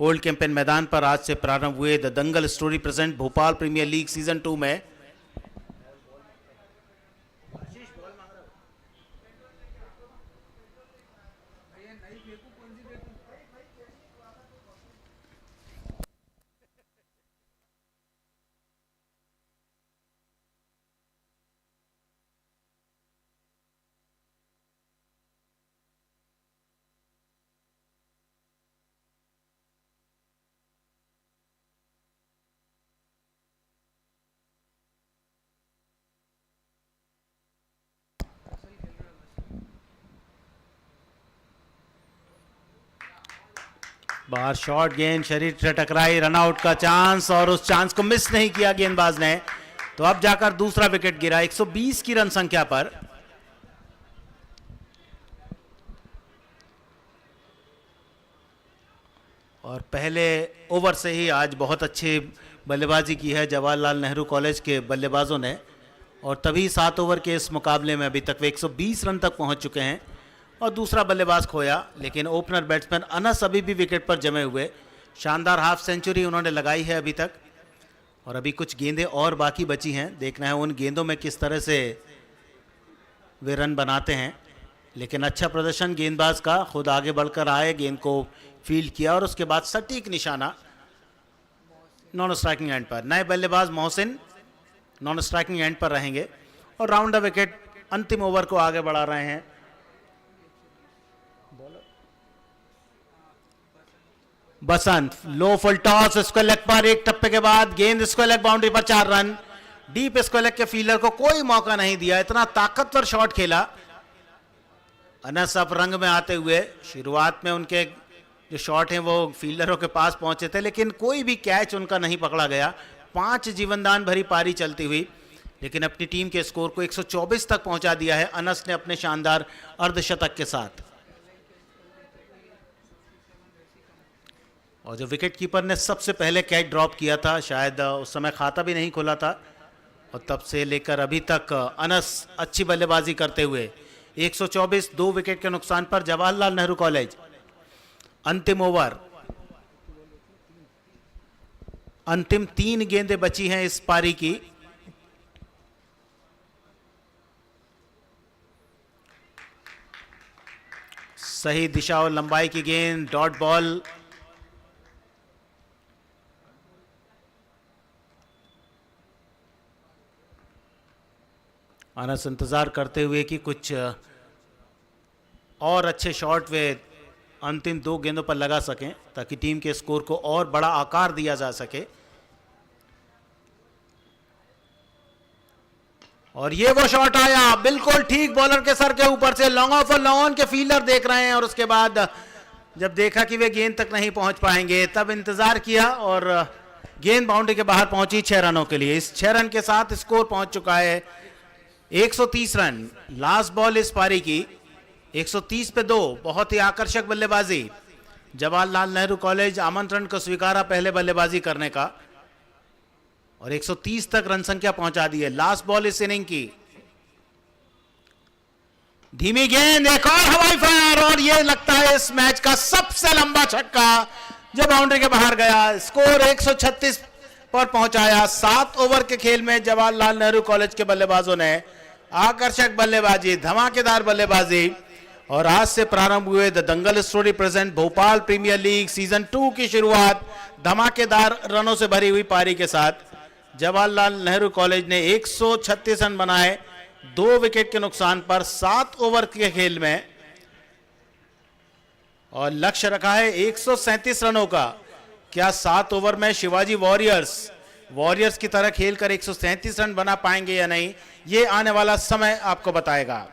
ओल्ड कैंपेन मैदान पर। आज से प्रारंभ हुए the Dangal story present Bhopal premier league season 2 में। बाहर शॉर्ट गेंद शरीर से टकराई, रनआउट का चांस और उस चांस को मिस नहीं किया गेंदबाज ने। तो अब जाकर दूसरा विकेट गिरा 120 की रन संख्या पर। और पहले ओवर से ही आज बहुत अच्छी बल्लेबाजी की है जवाहरलाल नेहरू कॉलेज के बल्लेबाजों ने, और तभी 7 ओवर के इस मुकाबले में अभी तक वे 120 रन तक पहुंच चुके हैं और दूसरा बल्लेबाज खोया। लेकिन ओपनर बैट्समैन अनस अभी भी विकेट पर जमे हुए। शानदार हाफ सेंचुरी उन्होंने लगाई है अभी तक, और अभी कुछ गेंदें और बाकी बची हैं। देखना है उन गेंदों में किस तरह से वे रन बनाते हैं। लेकिन अच्छा प्रदर्शन गेंदबाज का, खुद आगे बढ़कर आए, गेंद को फील्ड किया और उसके बाद सटीक निशाना नॉन स्ट्राइकिंग एंड पर। नए बल्लेबाज मोहसिन नॉन स्ट्राइकिंग एंड पर रहेंगे और राउंड द विकेट अंतिम ओवर को आगे बढ़ा रहे हैं। बसंत लो फुल टॉस, स्क्वायर लेग पर, एक टप्पे के बाद गेंद स्क्वायर लेग बाउंड्री पर, 4 रन। डीप स्क्वायर लेग के फील्डर को कोई मौका नहीं दिया, इतना ताकतवर शॉट खेला। अनस अब रंग में आते हुए, शुरुआत में उनके जो शॉट हैं वो फील्डरों के पास पहुंचे थे, लेकिन कोई भी कैच उनका नहीं पकड़ा गया। 5 जीवनदान भरी पारी चलती हुई, लेकिन अपनी टीम के स्कोर को 124 तक पहुंचा दिया है अनस ने अपने शानदार अर्धशतक के साथ। और जो विकेट कीपर ने सबसे पहले कैच ड्रॉप किया था, शायद उस समय खाता भी नहीं खुला था, और तब से लेकर अभी तक अनस अच्छी बल्लेबाजी करते हुए 124, 2 विकेट के नुकसान पर जवाहरलाल नेहरू कॉलेज। अंतिम ओवर, अंतिम 3 गेंदें बची हैं इस पारी की। सही दिशा और लंबाई की गेंद, डॉट बॉल। अनस इंतजार करते हुए कि कुछ और अच्छे शॉट वे अंतिम 2 गेंदों पर लगा सकें, ताकि टीम के स्कोर को और बड़ा आकार दिया जा सके। और ये वो शॉट आया बिल्कुल ठीक बॉलर के सर के ऊपर से, लॉन्ग ऑफ और लॉन्ग ऑन के फील्डर देख रहे हैं, और उसके बाद जब देखा कि वे गेंद तक नहीं पहुंच पाएंगे, तब इंतजार किया और गेंद बाउंड्री के बाहर पहुंची 6 रनों के लिए। इस 6 रन के साथ स्कोर पहुंच चुका है 130 रन। लास्ट बॉल इस पारी की 130 पे 2। बहुत ही आकर्षक बल्लेबाजी, जवाहरलाल नेहरू कॉलेज आमंत्रण को स्वीकारा पहले बल्लेबाजी करने का, और 130 तक रन संख्या पहुंचा दी है। लास्ट बॉल इस इनिंग की, धीमी गेंद, एक और हवाई फायर, और यह लगता है इस मैच का सबसे लंबा छक्का जो बाउंड्री के बाहर गया। स्कोर 136 पर पहुंचाया। 7 ओवर के खेल में जवाहरलाल नेहरू कॉलेज के बल्लेबाजों ने आकर्षक बल्लेबाजी, धमाकेदार बल्लेबाजी, और आज से प्रारंभ हुए the Dangal story present Bhopal premier league season 2 की शुरुआत धमाकेदार रनों से भरी हुई पारी के साथ। जवाहरलाल नेहरू कॉलेज ने 136 रन बनाए 2 विकेट के नुकसान पर 7 ओवर के खेल में, और लक्ष्य रखा है 137 रनों का। क्या 7 ओवर में शिवाजी वॉरियर्स की तरह खेलकर 137 रन बना पाएंगे या नहीं, ये आने वाला समय आपको बताएगा।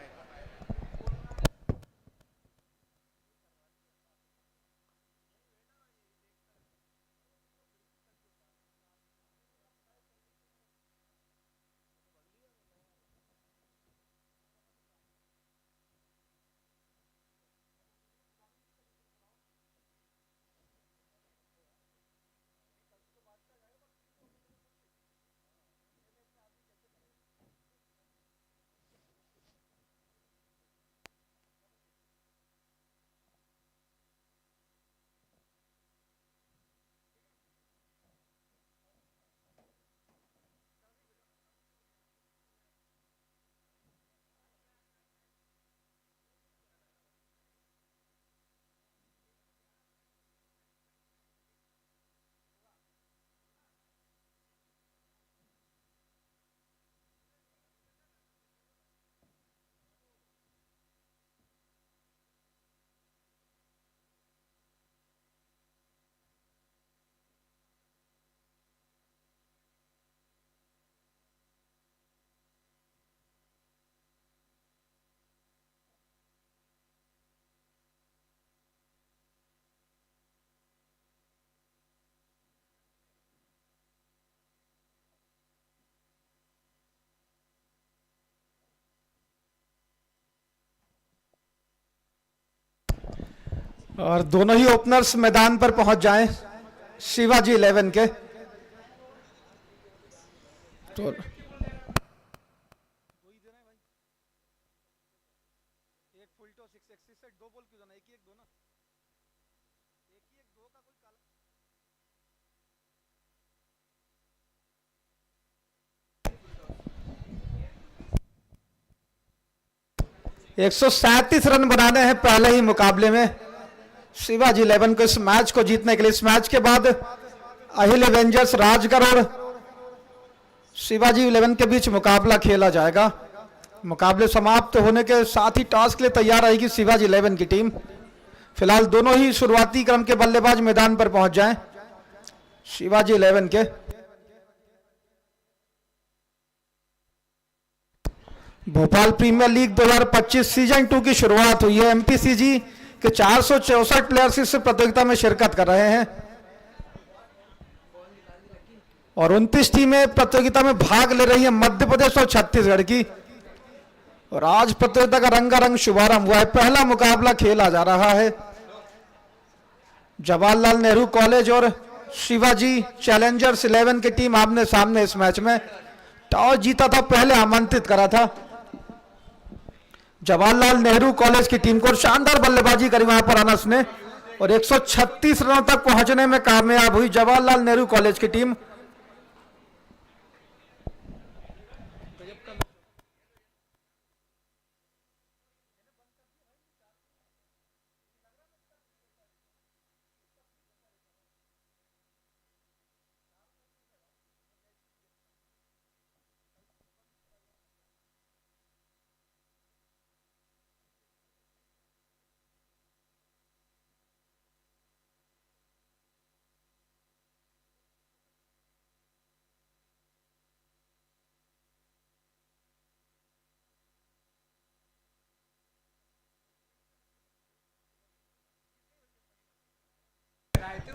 और दोनों ही ओपनर्स मैदान पर पहुंच जाएं शिवाजी 11 के। तो एक 137 रन बनाने हैं पहले ही मुकाबले में शिवाजी 11 को इस मैच को जीतने के लिए। इस मैच के बाद अहिल एवेंजर्स राजगढ़ और शिवाजी 11 के बीच मुकाबला खेला जाएगा। मुकाबले समाप्त होने के साथ ही टॉस के लिए तैयार रहेगी शिवाजी 11 की टीम। फिलहाल दोनों ही शुरुआती क्रम के बल्लेबाज मैदान पर पहुंच जाएं शिवाजी 11 के। भोपाल प्रीमियर लीग 2025 सीजन 2 की शुरुआत हुई है। एमपीसीजी के 464 प्लेयर्स इस प्रतियोगिता में शिरकत कर रहे हैं और 29 टीमें प्रतियोगिता में भाग ले रही है मध्य प्रदेश और छत्तीसगढ़ की। और आज प्रतियोगिता का रंगारंग शुभारंभ हुआ है। पहला मुकाबला खेला जा रहा है जवाहरलाल नेहरू कॉलेज और शिवाजी चैलेंजर्स 11 की टीम आमने सामने। इस मैच में टॉस जीता था, पहले आमंत्रित करा था जवाहरलाल नेहरू कॉलेज की टीम को। शानदार बल्लेबाजी करी वहां पर अनस ने और 136 रनों तक पहुंचने में कामयाब हुई जवाहरलाल नेहरू कॉलेज की टीम।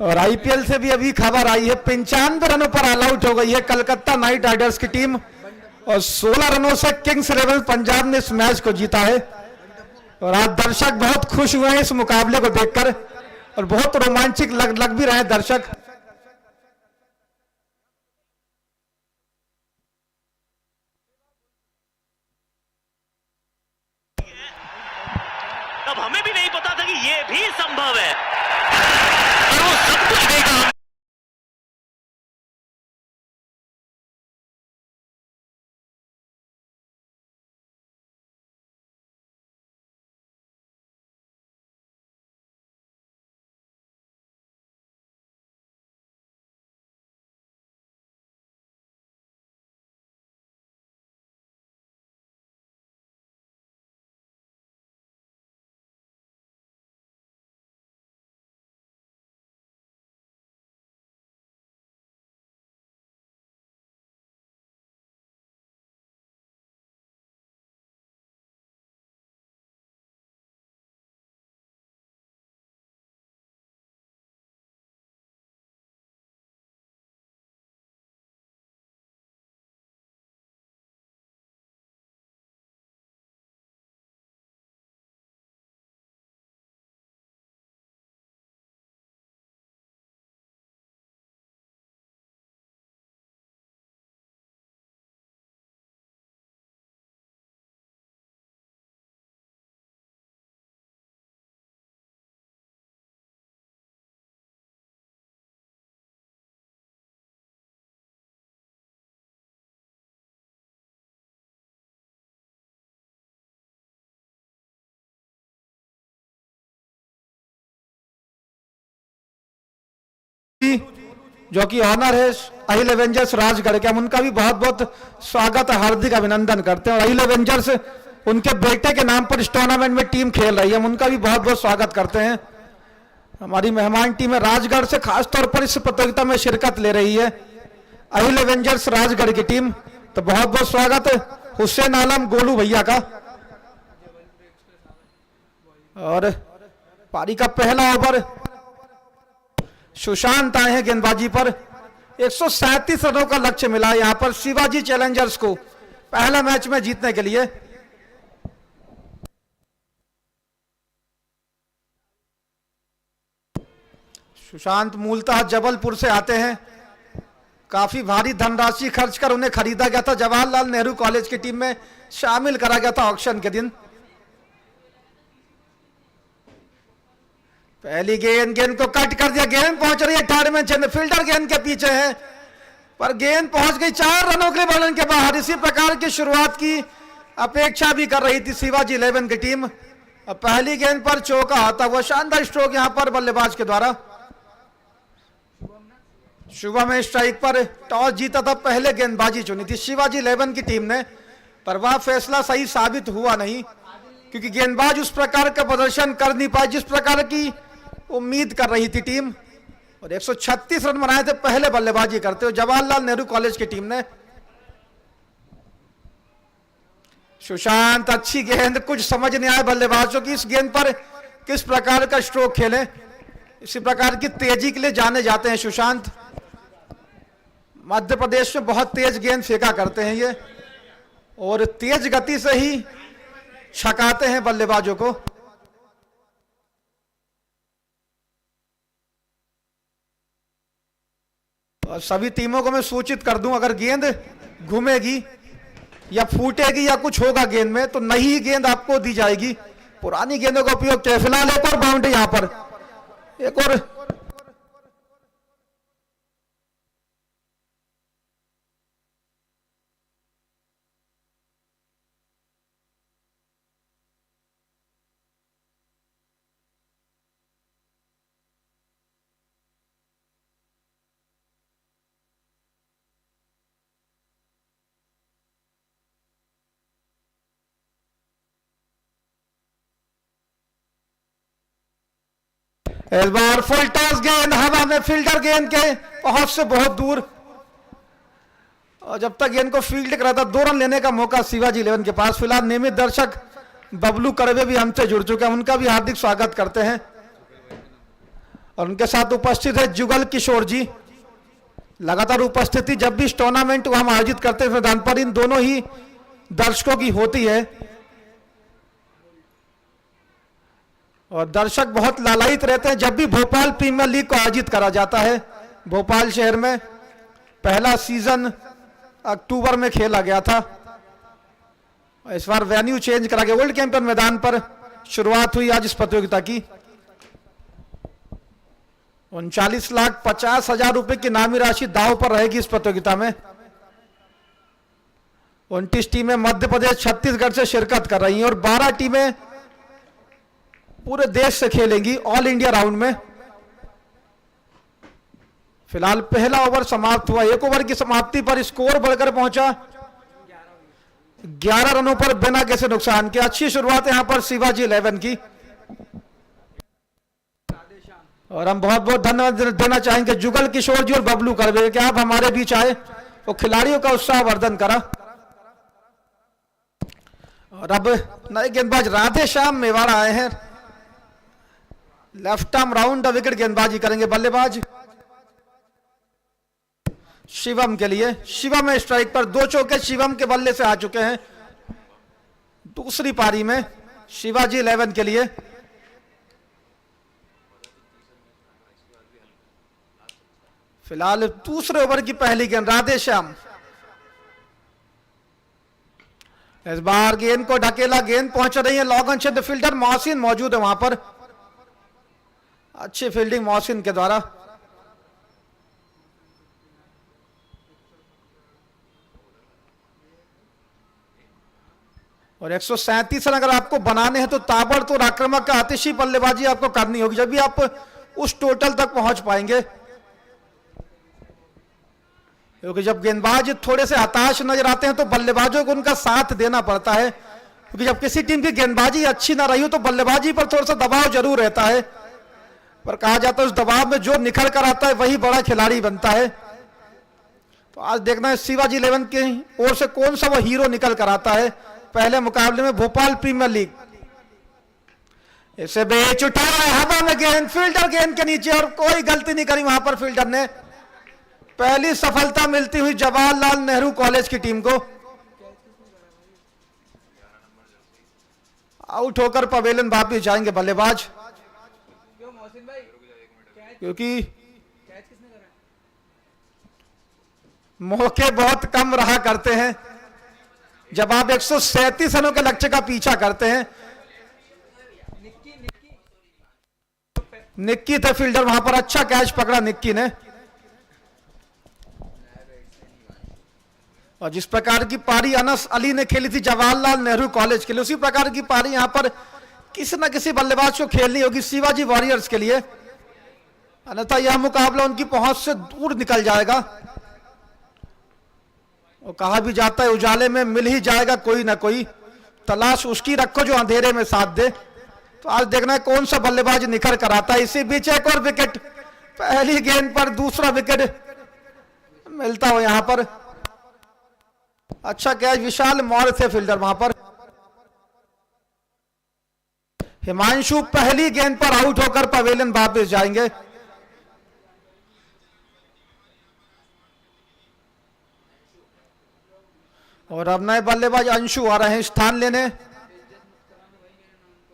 और आईपीएल से भी अभी खबर आई है, 95 रनों पर ऑल आउट हो गई है कलकत्ता नाइट राइडर्स की टीम और 16 रनों से किंग्स इलेवन पंजाब ने इस मैच को जीता है। और आज दर्शक बहुत खुश हुए हैं इस मुकाबले को देखकर और बहुत रोमांचक लग भी रहे हैं दर्शक। तब हमें भी नहीं पता था कि ये भी संभव है। वो सब कुछ देखा। जो कि ऑनर है अहिल एवेंजर्स राजगढ़ के, हम उनका भी बहुत बहुत स्वागत हार्दिक अभिनंदन करते हैं। और अहिल एवेंजर्स उनके बेटे के नाम पर इस टूर्नामेंट में टीम खेल रही है, हम उनका भी बहुत बहुत स्वागत करते हैं। हमारी मेहमान टीम है राजगढ़ से खासतौर पर इस प्रतियोगिता में शिरकत ले रही है अहिल एवेंजर्स राजगढ़ की टीम, तो बहुत बहुत स्वागत है हुसैन आलम गोलू भैया का। और पारी का पहला ओवर सुशांत आए हैं गेंदबाजी पर। 137 रनों का लक्ष्य मिला यहां पर शिवाजी चैलेंजर्स को पहला मैच में जीतने के लिए। सुशांत मूलतः जबलपुर से आते हैं, काफी भारी धनराशि खर्च कर उन्हें खरीदा गया था, जवाहरलाल नेहरू कॉलेज की टीम में शामिल करा गया था ऑक्शन के दिन। पहली गेंद को कट कर दिया, गेंद पहुंच रही है 18वें छेद में, फील्डर गेंद के पीछे है पर गेंद पहुंच गई 4 रनों के लिए बॉलर के बाहर। इसी प्रकार की शुरुआत की अपेक्षा भी कर रही थी शिवाजी 11 की टीम। अब पहली गेंद पर चौका आता हुआ शानदार स्ट्रोक यहां पर बल्लेबाज के द्वारा। शुभम ने स्ट्राइक पर टॉस जीता था, पहले गेंदबाजी चुनी थी शिवाजी 11 की टीम ने, पर वह फैसला सही साबित हुआ नहीं क्योंकि गेंदबाज उस प्रकार का प्रदर्शन कर नहीं पाए जिस प्रकार की उम्मीद कर रही थी टीम। और 136 रन बनाए थे पहले बल्लेबाजी करते हुए जवाहरलाल नेहरू कॉलेज की टीम ने। सुशांत अच्छी गेंद, कुछ समझ नहीं आया बल्लेबाजों की इस गेंद पर किस प्रकार का स्ट्रोक खेलें। इसी प्रकार की तेजी के लिए जाने जाते हैं सुशांत। मध्य प्रदेश में बहुत तेज गेंद फेंका करते हैं ये और तेज गति से ही छकाते हैं बल्लेबाजों को। और सभी टीमों को मैं सूचित कर दूं, अगर गेंद घूमेगी या फूटेगी या कुछ होगा गेंद में तो नई गेंद आपको दी जाएगी, पुरानी गेंदों का उपयोग किया। फिलहाल एक और बाउंड्री यहां पर, एक और इस बार फुल टॉस गेंद हवा में, फील्डर गेंद के पहुंच से बहुत दूर। और जब तक गेंद को फील्ड कर रहा था 2 रन लेने का मौका शिवाजी 11 के पास। फिलहाल नियमित दर्शक बबलू कड़वे भी हमसे जुड़ चुके हैं, उनका भी हार्दिक स्वागत करते हैं। और उनके साथ उपस्थित है जुगल किशोर जी। लगातार उपस्थिति जब भी इस टूर्नामेंट को हम आयोजित करते हैं मैदान पर इन दोनों ही दर्शकों की होती है और दर्शक बहुत लालायित रहते हैं जब भी भोपाल प्रीमियर लीग को आयोजित करा जाता है। भोपाल शहर में पहला सीजन अक्टूबर में खेला गया था, इस बार वेन्यू चेंज करा गया। वर्ल्ड कैंपियन मैदान पर शुरुआत हुई आज इस प्रतियोगिता की। 39,50,000 रुपए की नामी राशि दांव पर रहेगी इस प्रतियोगिता में। 29 टीमें मध्य प्रदेश छत्तीसगढ़ से शिरकत कर रही हैं और 12 टीमें पूरे देश से खेलेंगी ऑल इंडिया राउंड में। फिलहाल पहला ओवर समाप्त हुआ, 1 ओवर की समाप्ति पर स्कोर बढ़कर पहुंचा 11 रनों पर बिना किसी नुकसान के। अच्छी शुरुआत यहां पर शिवाजी 11 की और हम बहुत बहुत धन्यवाद देना चाहेंगे जुगल किशोर जी और बबलू करवे कि आप हमारे बीच आए और खिलाड़ियों का उत्साहवर्धन करा। और अब नए गेंदबाज राधे श्याम मेवाड़ा आए हैं, लेफ्ट आर्म राउंड विकेट गेंदबाजी करेंगे बल्लेबाज शिवम के लिए। शिवम में स्ट्राइक पर 2 चौके शिवम के बल्ले से आ चुके हैं दूसरी पारी में शिवाजी 11 के लिए। फिलहाल दूसरे ओवर की पहली गेंद राधे श्याम। इस बार गेंद को ढकेला, गेंद पहुंच रही है लॉग ऑन क्षेत्र, फील्डर मोहसिन मौजूद है वहां पर, अच्छी फील्डिंग मोहसिन के द्वारा। और 137 रन अगर आपको बनाने हैं तो ताबड़तोड़ आक्रामक का आतिशी बल्लेबाजी आपको करनी होगी, जब भी आप उस टोटल तक पहुंच पाएंगे। क्योंकि जब गेंदबाज थोड़े से हताश नजर आते हैं तो बल्लेबाजों को उनका साथ देना पड़ता है, क्योंकि जब किसी टीम की गेंदबाजी अच्छी ना रही हो तो बल्लेबाजी पर थोड़ा सा दबाव जरूर रहता है, पर कहा जाता है उस दबाव में जो निखर कर आता है वही बड़ा खिलाड़ी बनता है। तो आज देखना है शिवाजी 11 की ओर से कौन सा वो हीरो निकल कर आता है पहले मुकाबले में भोपाल प्रीमियर लीग। इसे बेच उठा हवा में गेंद, फील्डर गेंद के नीचे और कोई गलती नहीं करी वहां पर फील्डर ने। पहली सफलता मिलती हुई जवाहरलाल नेहरू कॉलेज की टीम को। आउट होकर पवेलियन वापस जाएंगे बल्लेबाज। क्योंकि मौके बहुत कम रहा करते हैं जब आप 137 रनों के लक्ष्य का पीछा करते हैं। निक्की थे फील्डर वहां पर, अच्छा कैच पकड़ा निक्की ने। और जिस प्रकार की पारी अनस अली ने खेली थी जवाहरलाल नेहरू कॉलेज के लिए, उसी प्रकार की पारी यहां पर किसी न किसी बल्लेबाज को खेलनी होगी शिवाजी वॉरियर्स के लिए, अन्यथा यह मुकाबला उनकी पहुंच से दूर निकल जाएगा। और कहा भी जाता है उजाले में मिल ही जाएगा कोई ना कोई, तलाश उसकी रखो जो अंधेरे में साथ दे। तो आज देखना है कौन सा बल्लेबाज निखर कर आता है। इसी बीच एक और विकेट, पहली गेंद पर दूसरा विकेट मिलता हो यहां पर। अच्छा कैच, विशाल मौर्य थे फील्डर वहां पर। हिमांशु पहली गेंद पर आउट होकर पवेलियन वापस जाएंगे। और अब नए बल्लेबाज अंशु आ रहे हैं स्थान लेने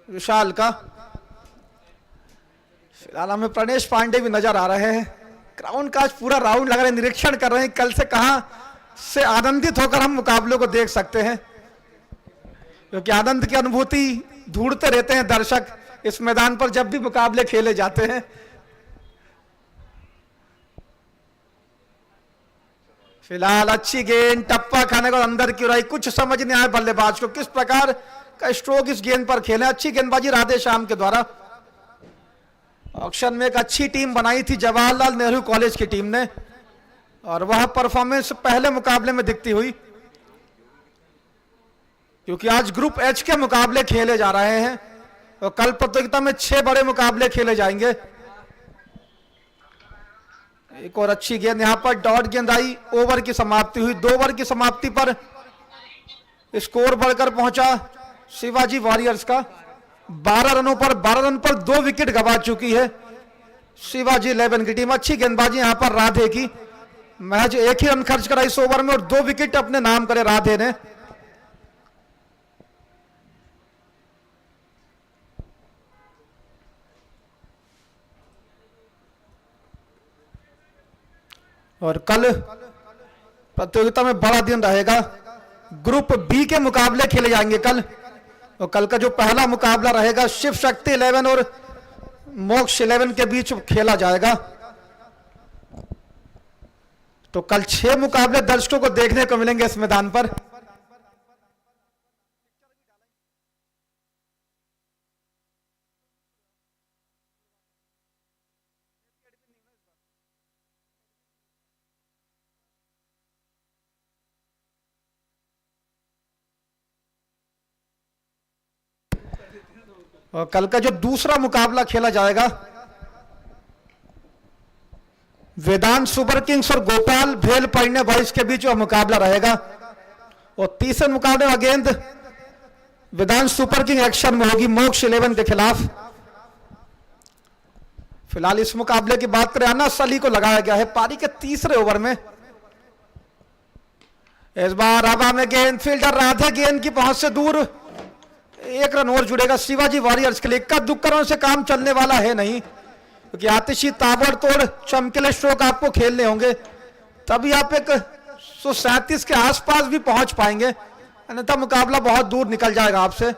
विशाल का। फिलहाल हमें प्रणेश पांडे भी नजर आ रहे हैं। ग्राउंड का आज पूरा राउंड लग रहा है, निरीक्षण कर रहे हैं कल से कहां से आनंदित होकर हम मुकाबलों को देख सकते हैं, क्योंकि आनंद की अनुभूति ढूंढते रहते हैं दर्शक इस मैदान पर जब भी मुकाबले खेले जाते हैं। फिलहाल अच्छी गेंद, टप्पा खाने को अंदर की उड़ाई, कुछ समझ नहीं आया बल्लेबाज को किस प्रकार का स्ट्रोक इस गेंद पर खेले। अच्छी गेंदबाजी राधे श्याम के द्वारा। ऑक्शन में एक अच्छी टीम बनाई थी जवाहरलाल नेहरू कॉलेज की टीम ने, और वह परफॉर्मेंस पहले मुकाबले में दिखती हुई, क्योंकि आज ग्रुप एच के मुकाबले खेले जा रहे हैं और कल प्रतियोगिता में 6 बड़े मुकाबले खेले जाएंगे। एक और अच्छी गेंद यहां पर, डॉट गेंद आई, ओवर की समाप्ति हुई। 2 ओवर की समाप्ति पर स्कोर बढ़कर पहुंचा शिवाजी वॉरियर्स का 12 रनों पर। 12 रन पर 2 विकेट गंवा चुकी है शिवाजी 11 की टीम। अच्छी गेंदबाजी यहां पर राधे की, महज 1 ही रन खर्च करा इस ओवर में और 2 विकेट अपने नाम करे राधे ने। और कल प्रतियोगिता में बड़ा दिन रहेगा, ग्रुप बी के मुकाबले खेले जाएंगे कल। और कल का जो पहला मुकाबला रहेगा शिव शक्ति 11 और मोक्ष 11 के बीच खेला जाएगा। तो कल 6 मुकाबले दर्शकों को देखने को मिलेंगे इस मैदान पर। और कल का जो दूसरा मुकाबला खेला जाएगा वेदांत सुपर किंग्स और गोपाल भेल पढ़ने बॉयज के बीच वह मुकाबला रहेगा। और तीसरे मुकाबले में गेंद वेदांत सुपर किंग एक्शन में होगी मोक्ष 11 के खिलाफ। फिलहाल इस मुकाबले की बात करें, अनस अली को लगाया गया है पारी के तीसरे ओवर में। इस बार हवा में गेंद, फील्डर राधे गेंद की पहुंच से दूर। 1 रन और जुड़ेगा शिवाजी वॉरियर्स के लिए। इक्का दुक्का रनों से काम चलने वाला है नहीं, क्योंकि आतिशी ताबड़तोड़ चमकीले स्ट्रोक आपको खेलने होंगे, तभी आप एक 137 के आसपास भी पहुंच पाएंगे, अन्यथा मुकाबला बहुत दूर निकल जाएगा आपसे।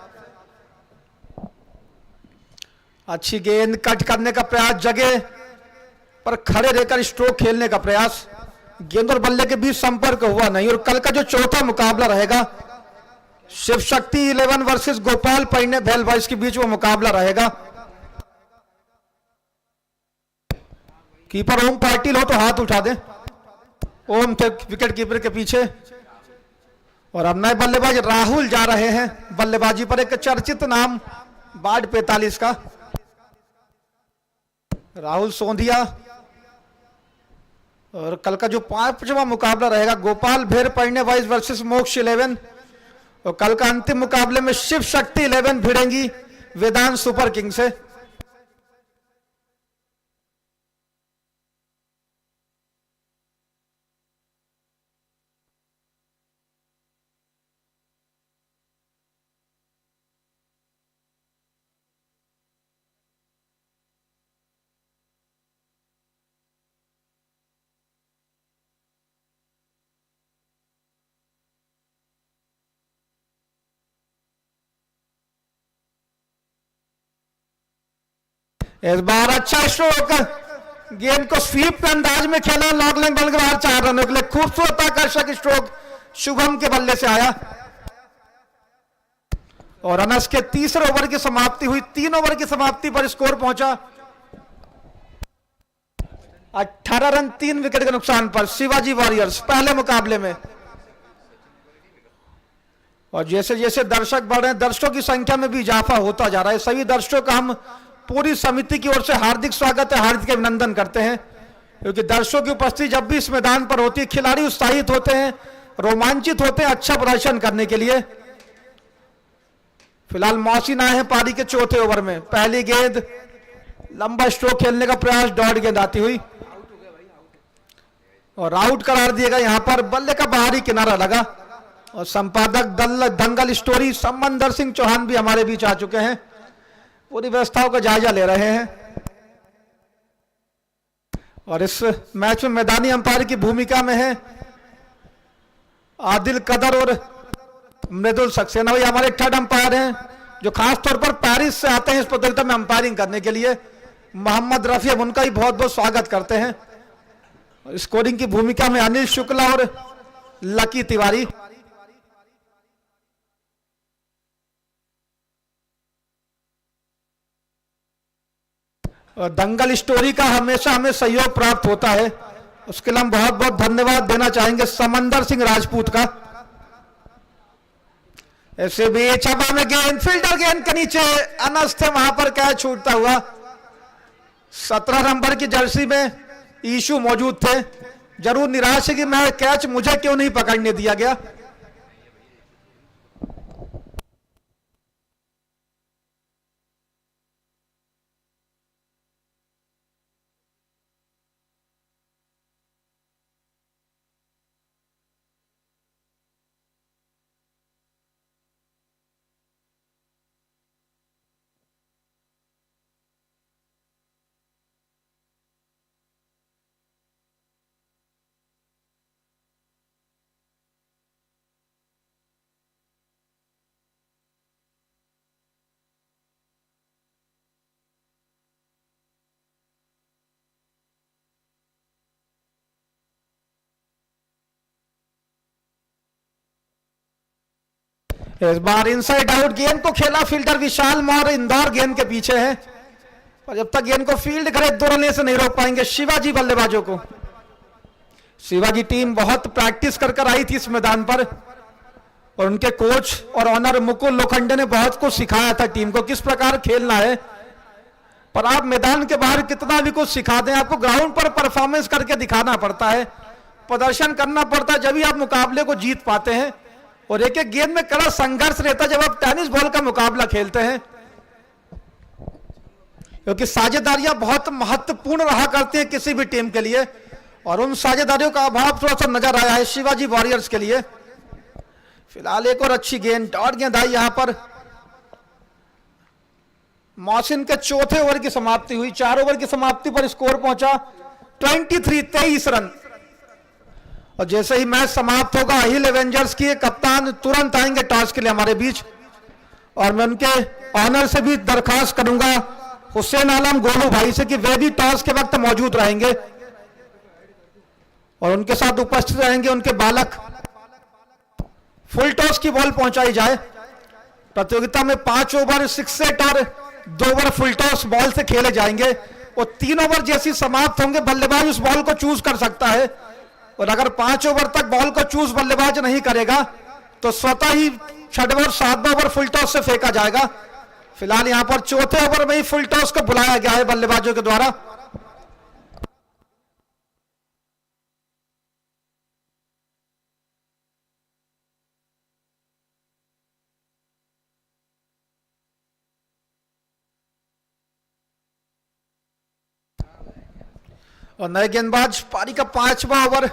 अच्छी गेंद, कट करने का प्रयास, जगह पर खड़े रहकर स्ट्रोक खेलने का प्रयास, गेंद और बल्ले के बीच संपर्क हुआ नहीं। और कल का जो चौथा मुकाबला रहेगा शिव शक्ति 11 वर्सेस गोपाल पढ़ने भेल बॉयज के बीच वो मुकाबला रहेगा। कीपर ओम पाटिल हो तो हाथ उठा दे। ओम थे विकेट कीपर के पीछे। और अब नए बल्लेबाज राहुल जा रहे हैं बल्लेबाजी पर, एक चर्चित नाम वार्ड 45 का राहुल सोंधिया। और कल का जो 5वां मुकाबला रहेगा गोपाल भेर पढ़ने बॉयज वर्सेस मोक्ष 11। और कल का अंतिम मुकाबले में शिव शक्ति 11 भिड़ेंगी वेदांत सुपर किंग से। इस बार अच्छा स्ट्रोक, गेंद को स्वीप के अंदाज में खेला, लॉन्ग लेग बल के बाहर 4 रनों के लिए खूबसूरत आकर्षक स्ट्रोक शुभम के बल्ले से आया। और रनर्स के तीसरे ओवर की समाप्ति हुई। 3 ओवर की समाप्ति पर स्कोर पहुंचा 18 रन 3 विकेट के नुकसान पर शिवाजी वॉरियर्स पहले मुकाबले में। और जैसे जैसे दर्शक बढ़ रहे हैं, दर्शकों की संख्या में भी इजाफा होता जा रहा है। सभी दर्शकों का हम पूरी समिति की ओर से हार्दिक स्वागत है, हार्दिक अभिनंदन करते हैं, क्योंकि दर्शकों की उपस्थिति जब भी इस मैदान पर होती है, खिलाड़ी उत्साहित होते हैं, रोमांचित होते हैं अच्छा प्रदर्शन करने के लिए। फिलहाल मौसिन आए हैं पारी के चौथे ओवर में। पहली गेंद लंबा स्ट्रोक खेलने का प्रयास, डॉट गेंद आती हुई और आउट करार दिया गया। यहां पर बल्ले का बाहरी किनारा लगा और संपादक दंगल स्टोरी समंदर सिंह चौहान भी हमारे बीच आ चुके हैं, पूरी व्यवस्थाओं का जायजा ले रहे हैं। और इस मैच में मैदानी अंपायर की भूमिका में है आदिल कदर और मृदुल सक्सेना, वही हमारे थर्ड अंपायर हैं जो खास तौर पर पेरिस से आते हैं इस प्रतियोगिता में अंपायरिंग करने के लिए। मोहम्मद रफी, हम उनका ही बहुत बहुत स्वागत करते हैं। स्कोरिंग की भूमिका में अनिल शुक्ला और लकी तिवारी। दंगल स्टोरी का हमेशा हमें सहयोग प्राप्त होता है, उसके लिए हम बहुत बहुत धन्यवाद देना चाहेंगे समंदर सिंह राजपूत का। ऐसे भी छबा में गेंद, फील्डर गेंद के नीचे अनस थे, वहां पर कैच छूटता हुआ। 17 नंबर की जर्सी में ईशू मौजूद थे, जरूर निराश है कि मैं कैच मुझे क्यों नहीं पकड़ने दिया गया। इस बार इनसाइड आउट गेंद को खेला फील्डर विशाल मौर्य, इंदौर गेंद के पीछे है और जब तक गेंद को फील्ड करे 2 रन से नहीं रोक पाएंगे शिवाजी बल्लेबाजों को। शिवाजी टीम बहुत प्रैक्टिस कर आई थी इस मैदान पर और उनके कोच और ऑनर मुकुल लोखंडे ने बहुत कुछ सिखाया था टीम को किस प्रकार खेलना है। पर आप मैदान के बाहर कितना भी कुछ सिखा दें, आपको ग्राउंड पर परफॉर्मेंस करके दिखाना पड़ता है, प्रदर्शन करना पड़ता है, जब भी आप मुकाबले को जीत पाते हैं। और एक एक गेंद में कड़ा संघर्ष रहता है जब आप टेनिस बॉल का मुकाबला खेलते हैं, क्योंकि साझेदारियां बहुत महत्वपूर्ण रहा करती हैं किसी भी टीम के लिए और उन साझेदारियों का अभाव थोड़ा सा नजर आया है शिवाजी वॉरियर्स के लिए। फिलहाल एक और अच्छी गेंद, डॉट गेंद आई यहां पर। मौसिन के चौथे ओवर की समाप्ति हुई। 4 ओवर की समाप्ति पर स्कोर पहुंचा 23 रन। और जैसे ही मैच समाप्त होगा अहिल एवेंजर्स की कप्तान तुरंत आएंगे टॉस के लिए हमारे बीच और मैं उनके ऑनर से भी दरखास्त करूंगा हुसैन आलम गोलू भाई से कि वे भी टॉस के वक्त मौजूद रहेंगे और उनके साथ उपस्थित रहेंगे उनके बालक। फुल टॉस की बॉल पहुंचाई जाए। प्रतियोगिता में 5 ओवर 6 सेट और 2 ओवर फुल टॉस बॉल से खेले जाएंगे और 3 ओवर जैसी समाप्त होंगे बल्लेबाज उस बॉल को चूज कर सकता है और अगर 5 ओवर तक बॉल को चूज बल्लेबाज नहीं करेगा तो स्वतः ही 6वां और 7वां ओवर फुल टॉस से फेंका जाएगा। फिलहाल यहां पर चौथे ओवर में ही फुल टॉस को बुलाया गया है बल्लेबाजों के द्वारा। और नए गेंदबाज पारी का 5वां ओवर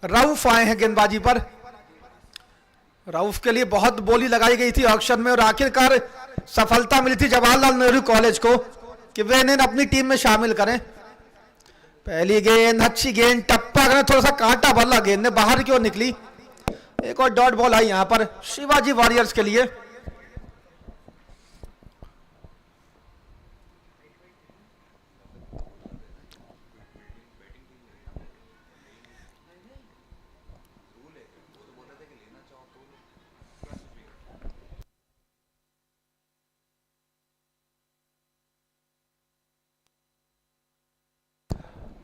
रऊफ आए हैं गेंदबाजी पर। रऊफ के लिए बहुत बोली लगाई गई थी ऑक्शन में और आखिरकार सफलता मिली थी जवाहरलाल नेहरू कॉलेज को कि वे इन्हें अपनी टीम में शामिल करें। पहली गेंद अच्छी गेंद, टप्पा करें, थोड़ा सा कांटा भला गेंद ने बाहर की ओर निकली। एक और डॉट बॉल आई यहां पर शिवाजी वॉरियर्स के लिए।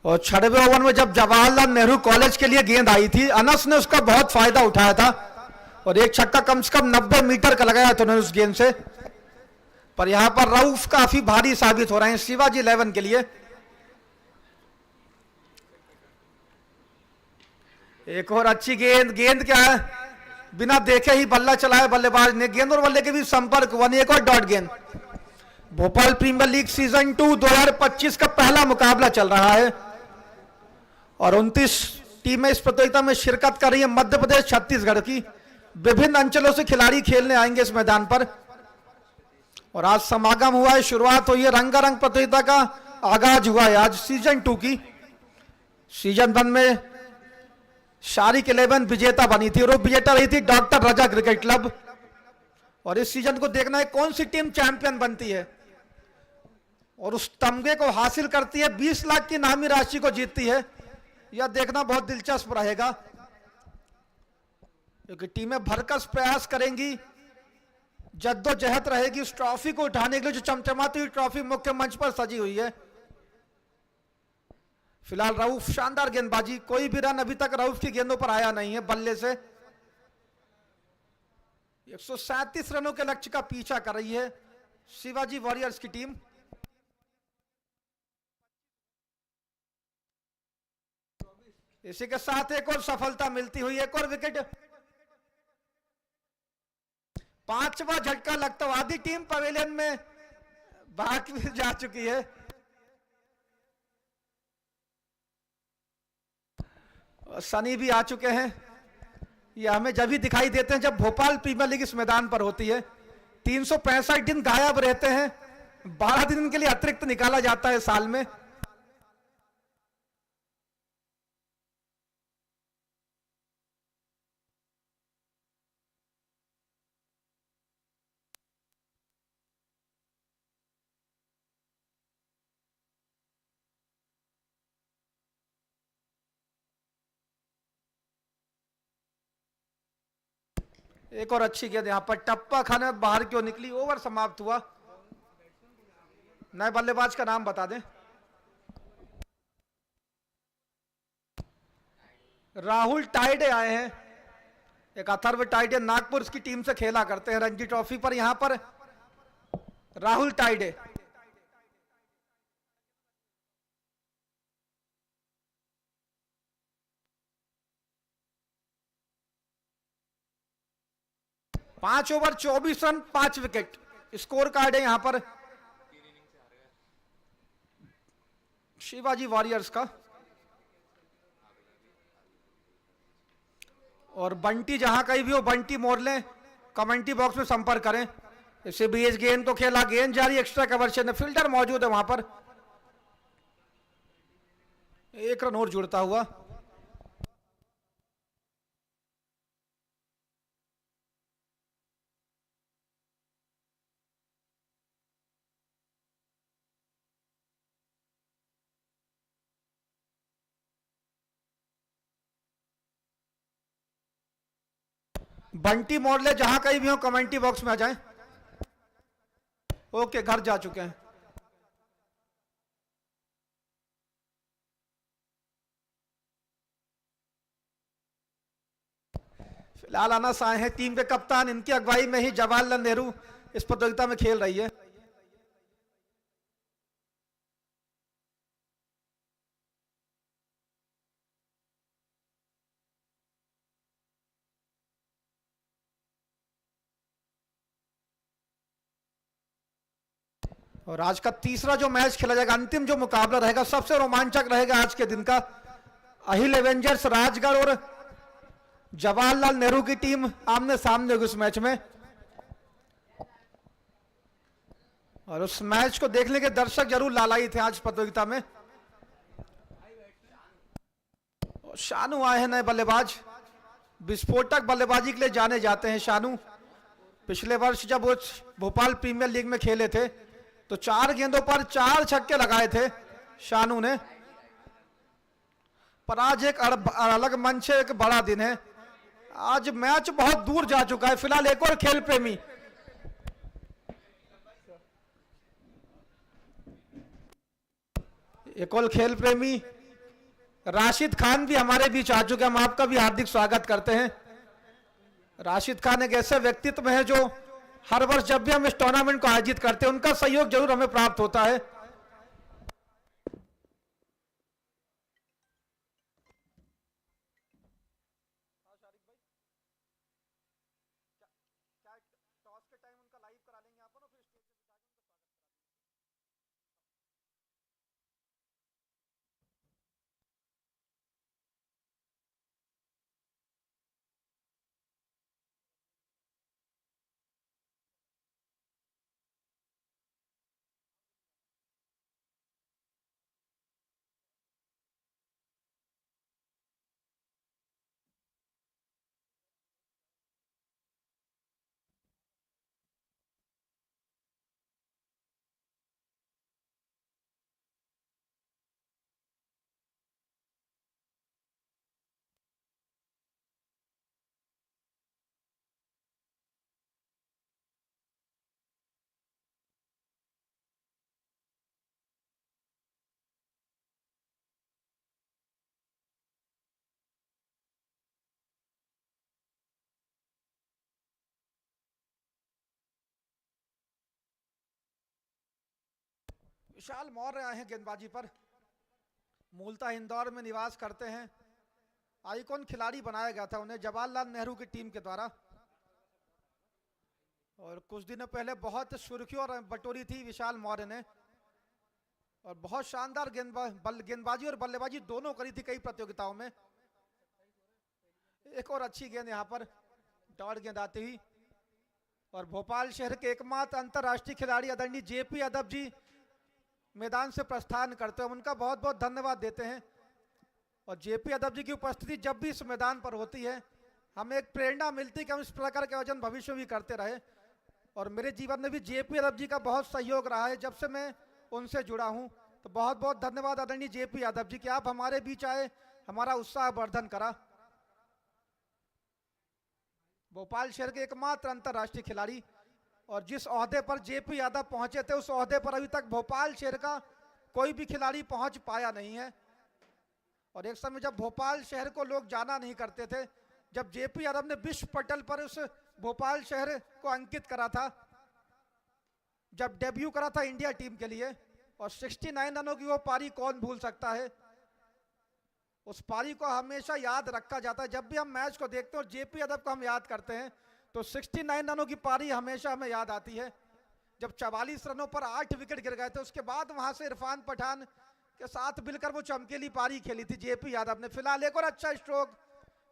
और 6वें ओवर में जब जवाहरलाल नेहरू कॉलेज के लिए गेंद आई थी, अनस ने उसका बहुत फायदा उठाया था और एक छक्का कम से कम 90 मीटर का लगाया था उन्होंने उस गेंद से। पर यहां पर रऊफ काफी भारी साबित हो रहे हैं शिवाजी 11 के लिए। एक और अच्छी गेंद, गेंद क्या है, बिना देखे ही बल्ला चलाया बल्लेबाज ने, गेंद और बल्ले के बीच संपर्क हुआ, एक और डॉट गेंद। भोपाल प्रीमियर लीग सीजन 2 2025 का पहला मुकाबला चल रहा है और 29 टीमें इस प्रतियोगिता में शिरकत कर रही है। मध्य प्रदेश, छत्तीसगढ़ की विभिन्न अंचलों से खिलाड़ी खेलने आएंगे इस मैदान पर और आज समागम हुआ है, शुरुआत हुई है, रंगारंग प्रतियोगिता का आगाज हुआ है आज सीजन 2 की। सीजन 1 में शारिक 11 विजेता बनी थी और वो विजेता रही थी डॉक्टर रजा क्रिकेट क्लब। और इस सीजन को देखना है कौन सी टीम चैंपियन बनती है और उस तमगे को हासिल करती है, 20 लाख की इनामी राशि को जीतती है। यह देखना बहुत दिलचस्प रहेगा क्योंकि टीमें भरकस प्रयास करेंगी, जद्दोजहद रहेगी उस ट्रॉफी को उठाने के लिए, जो चमचमाती हुई ट्रॉफी मुख्य मंच पर सजी हुई है। फिलहाल रऊफ शानदार गेंदबाजी, कोई भी रन अभी तक रऊफ की गेंदों पर आया नहीं है बल्ले से। 137 रनों के लक्ष्य का पीछा कर रही है शिवाजी वॉरियर्स की टीम। इसी के साथ एक और सफलता मिलती हुई, एक और विकेट, 5वां झटका लगता हुआ आधी टीम पवेलियन में भाग भी जा चुकी है। सनी भी आ चुके हैं। ये हमें जब भी दिखाई देते हैं जब भोपाल प्रीमियर लीग इस मैदान पर होती है। 365 दिन गायब रहते हैं, 12 दिन के लिए अतिरिक्त निकाला जाता है साल में। एक और अच्छी गेंद यहां पर, टप्पा खाने बाहर क्यों निकली, ओवर समाप्त हुआ। नए बल्लेबाज का नाम बता दें। राहुल टाइडे आए हैं, एक अथर्व टाइडे नागपुर की टीम से खेला करते हैं रणजी ट्रॉफी पर। यहां पर राहुल टाइडे पांच over 24 run 5 wicket score card है यहां पर शिवाजी वॉरियर्स का। और बंटी जहां कहीं भी हो, बंटी मोड़ लें, कमेंट्री बॉक्स में संपर्क करें। इससे भी इस गेंद को खेला, गेंद जारी, एक्स्ट्रा कवर से फील्डर मौजूद है वहां पर। एक रन और जुड़ता हुआ। बंटी मोडले जहां कहीं भी हो, कमेंट्री बॉक्स में आ जाएं। ओके, घर जा चुके हैं। फिलहाल अनस आए हैं, टीम के कप्तान, इनकी अगुवाई में ही जवाहरलाल नेहरू इस प्रतियोगिता में खेल रही है। और आज का तीसरा जो मैच खेला जाएगा, अंतिम जो मुकाबला रहेगा, सबसे रोमांचक रहेगा आज के दिन का। अहिल एवेंजर्स राजगढ़ और जवाहरलाल नेहरू की टीम आमने सामने होगी उस मैच में। और उस मैच को देखने के दर्शक जरूर लालाई थे आज प्रतियोगिता में। शानू आए हैं नए बल्लेबाज, विस्फोटक बल्लेबाजी के लिए जाने जाते हैं शानू। पिछले वर्ष जब वो भोपाल प्रीमियर लीग में खेले थे तो 4 गेंदों पर 4 छक्के लगाए थे शानू ने। पर आज एक अलग मंच है, एक बड़ा दिन है। आज मैच बहुत दूर जा चुका है। फिलहाल एक और खेल प्रेमी, राशिद खान भी हमारे बीच आ चुके हैं, हम आपका भी हार्दिक स्वागत करते हैं। राशिद खान एक ऐसे व्यक्तित्व है जो हर वर्ष जब भी हम इस टूर्नामेंट को आयोजित करते हैं उनका सहयोग जरूर हमें प्राप्त होता है। विशाल मौर्य आए हैं गेंदबाजी पर, मूलतः इंदौर में निवास करते हैं। आइकॉन खिलाड़ी बनाया गया था उन्हें जवाहरलाल नेहरू की टीम के द्वारा, और कुछ दिनों पहले बहुत सुर्खियों और बटोरी थी विशाल मौर्य ने, और बहुत शानदार गेंदबाजी और बल्लेबाजी दोनों करी थी कई प्रतियोगिताओं में। एक और अच्छी गेंद यहां पर डॉट गेंद आती हुई, और भोपाल शहर के एकमात्र अंतर्राष्ट्रीय खिलाड़ी आदरणीय जेपी यादव जी मैदान से प्रस्थान करते हैं, उनका बहुत बहुत धन्यवाद देते हैं। और जेपी यादव जी की उपस्थिति जब भी इस मैदान पर होती है हमें एक प्रेरणा मिलती है कि हम इस प्रकार के आयोजन भविष्य में भी करते रहे। और मेरे जीवन में भी जेपी यादव जी का बहुत सहयोग रहा है जब से मैं उनसे जुड़ा हूं। तो बहुत बहुत धन्यवाद आदरणीय जेपी यादव जी कि आप हमारे बीच आए, हमारा उत्साह वर्धन करा। भोपाल शहर के एकमात्र अंतर्राष्ट्रीय खिलाड़ी, और जिस ओहदे पर जेपी यादव पहुंचे थे उस ओहदे पर अभी तक भोपाल शहर का कोई भी खिलाड़ी पहुंच पाया नहीं है। और एक समय जब भोपाल शहर को लोग जाना नहीं करते थे, जब जेपी यादव ने विश्व पटल पर उस भोपाल शहर को अंकित करा था, जब डेब्यू करा था इंडिया टीम के लिए, और 69 रनों की वो पारी कौन भूल सकता है। उस पारी को हमेशा याद रखा जाता है। जब भी हम मैच को देखते हैं और जेपी यादव को हम याद करते हैं तो 69 रनों की पारी हमेशा हमें याद आती है, जब 44 रनों पर 8 विकेट गिर गए थे। उसके बाद वहां से इरफान पठान के साथ मिलकर वो चमकीली पारी खेली थी जेपी यादव ने। फिलहाल एक और अच्छा स्ट्रोक,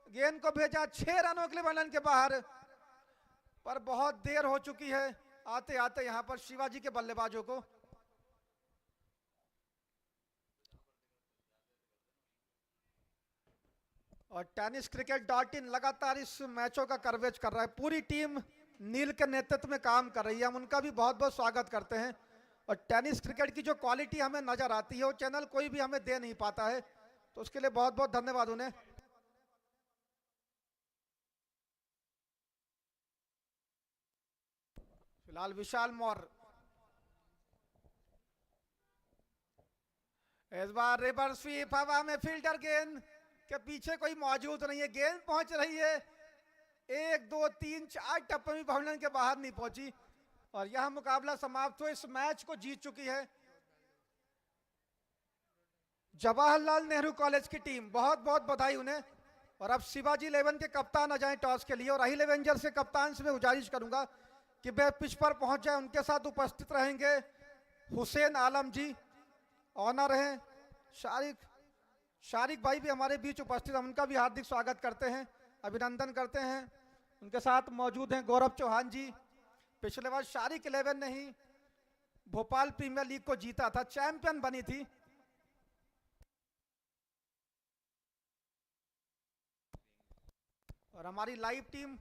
गेंद को भेजा 6 रनों के लिए मैदान के बाहर, पर बहुत देर हो चुकी है आते आते यहां पर शिवाजी के बल्लेबाजों को। और टेनिस क्रिकेट .in लगातार इस मैचों का कवरेज कर रहा है। पूरी टीम नील के नेतृत्व में काम कर रही है, हम उनका भी बहुत बहुत स्वागत करते हैं। और टेनिस क्रिकेट की जो क्वालिटी हमें नजर आती है वो चैनल कोई भी हमें दे नहीं पाता है, तो उसके लिए बहुत बहुत धन्यवाद उन्हें। फिलहाल विशाल मौर्य इस बार रिवर्स स्वीप, हवा में फील्डर गेंद के पीछे कोई मौजूद नहीं है, गेंद पहुंच रही है 1 2 3 4 टप्पे में बाउंड्री के बाहर नहीं पहुंची, और यह मुकाबला समाप्त हो। इस मैच को जीत चुकी है जवाहरलाल नेहरू कॉलेज की टीम, बहुत बहुत बधाई उन्हें। और अब शिवाजी 11 के कप्तान आ जाएं टॉस के लिए, और अहिल एवेंजर्स के कप्तान से मैं गुजारिश करूंगा कि वे पिच पर पहुंच जाए। उनके साथ उपस्थित रहेंगे हुसैन आलम जी, ऑनर हैं शारिक भाई भी हमारे बीच उपस्थित हैं, उनका भी हार्दिक स्वागत करते हैं, अभिनंदन करते हैं। उनके साथ मौजूद हैं गौरव चौहान जी, पिछले बार शारिक 11 ने ही भोपाल प्रीमियर लीग को जीता था, चैंपियन बनी थी। और हमारी लाइव टीम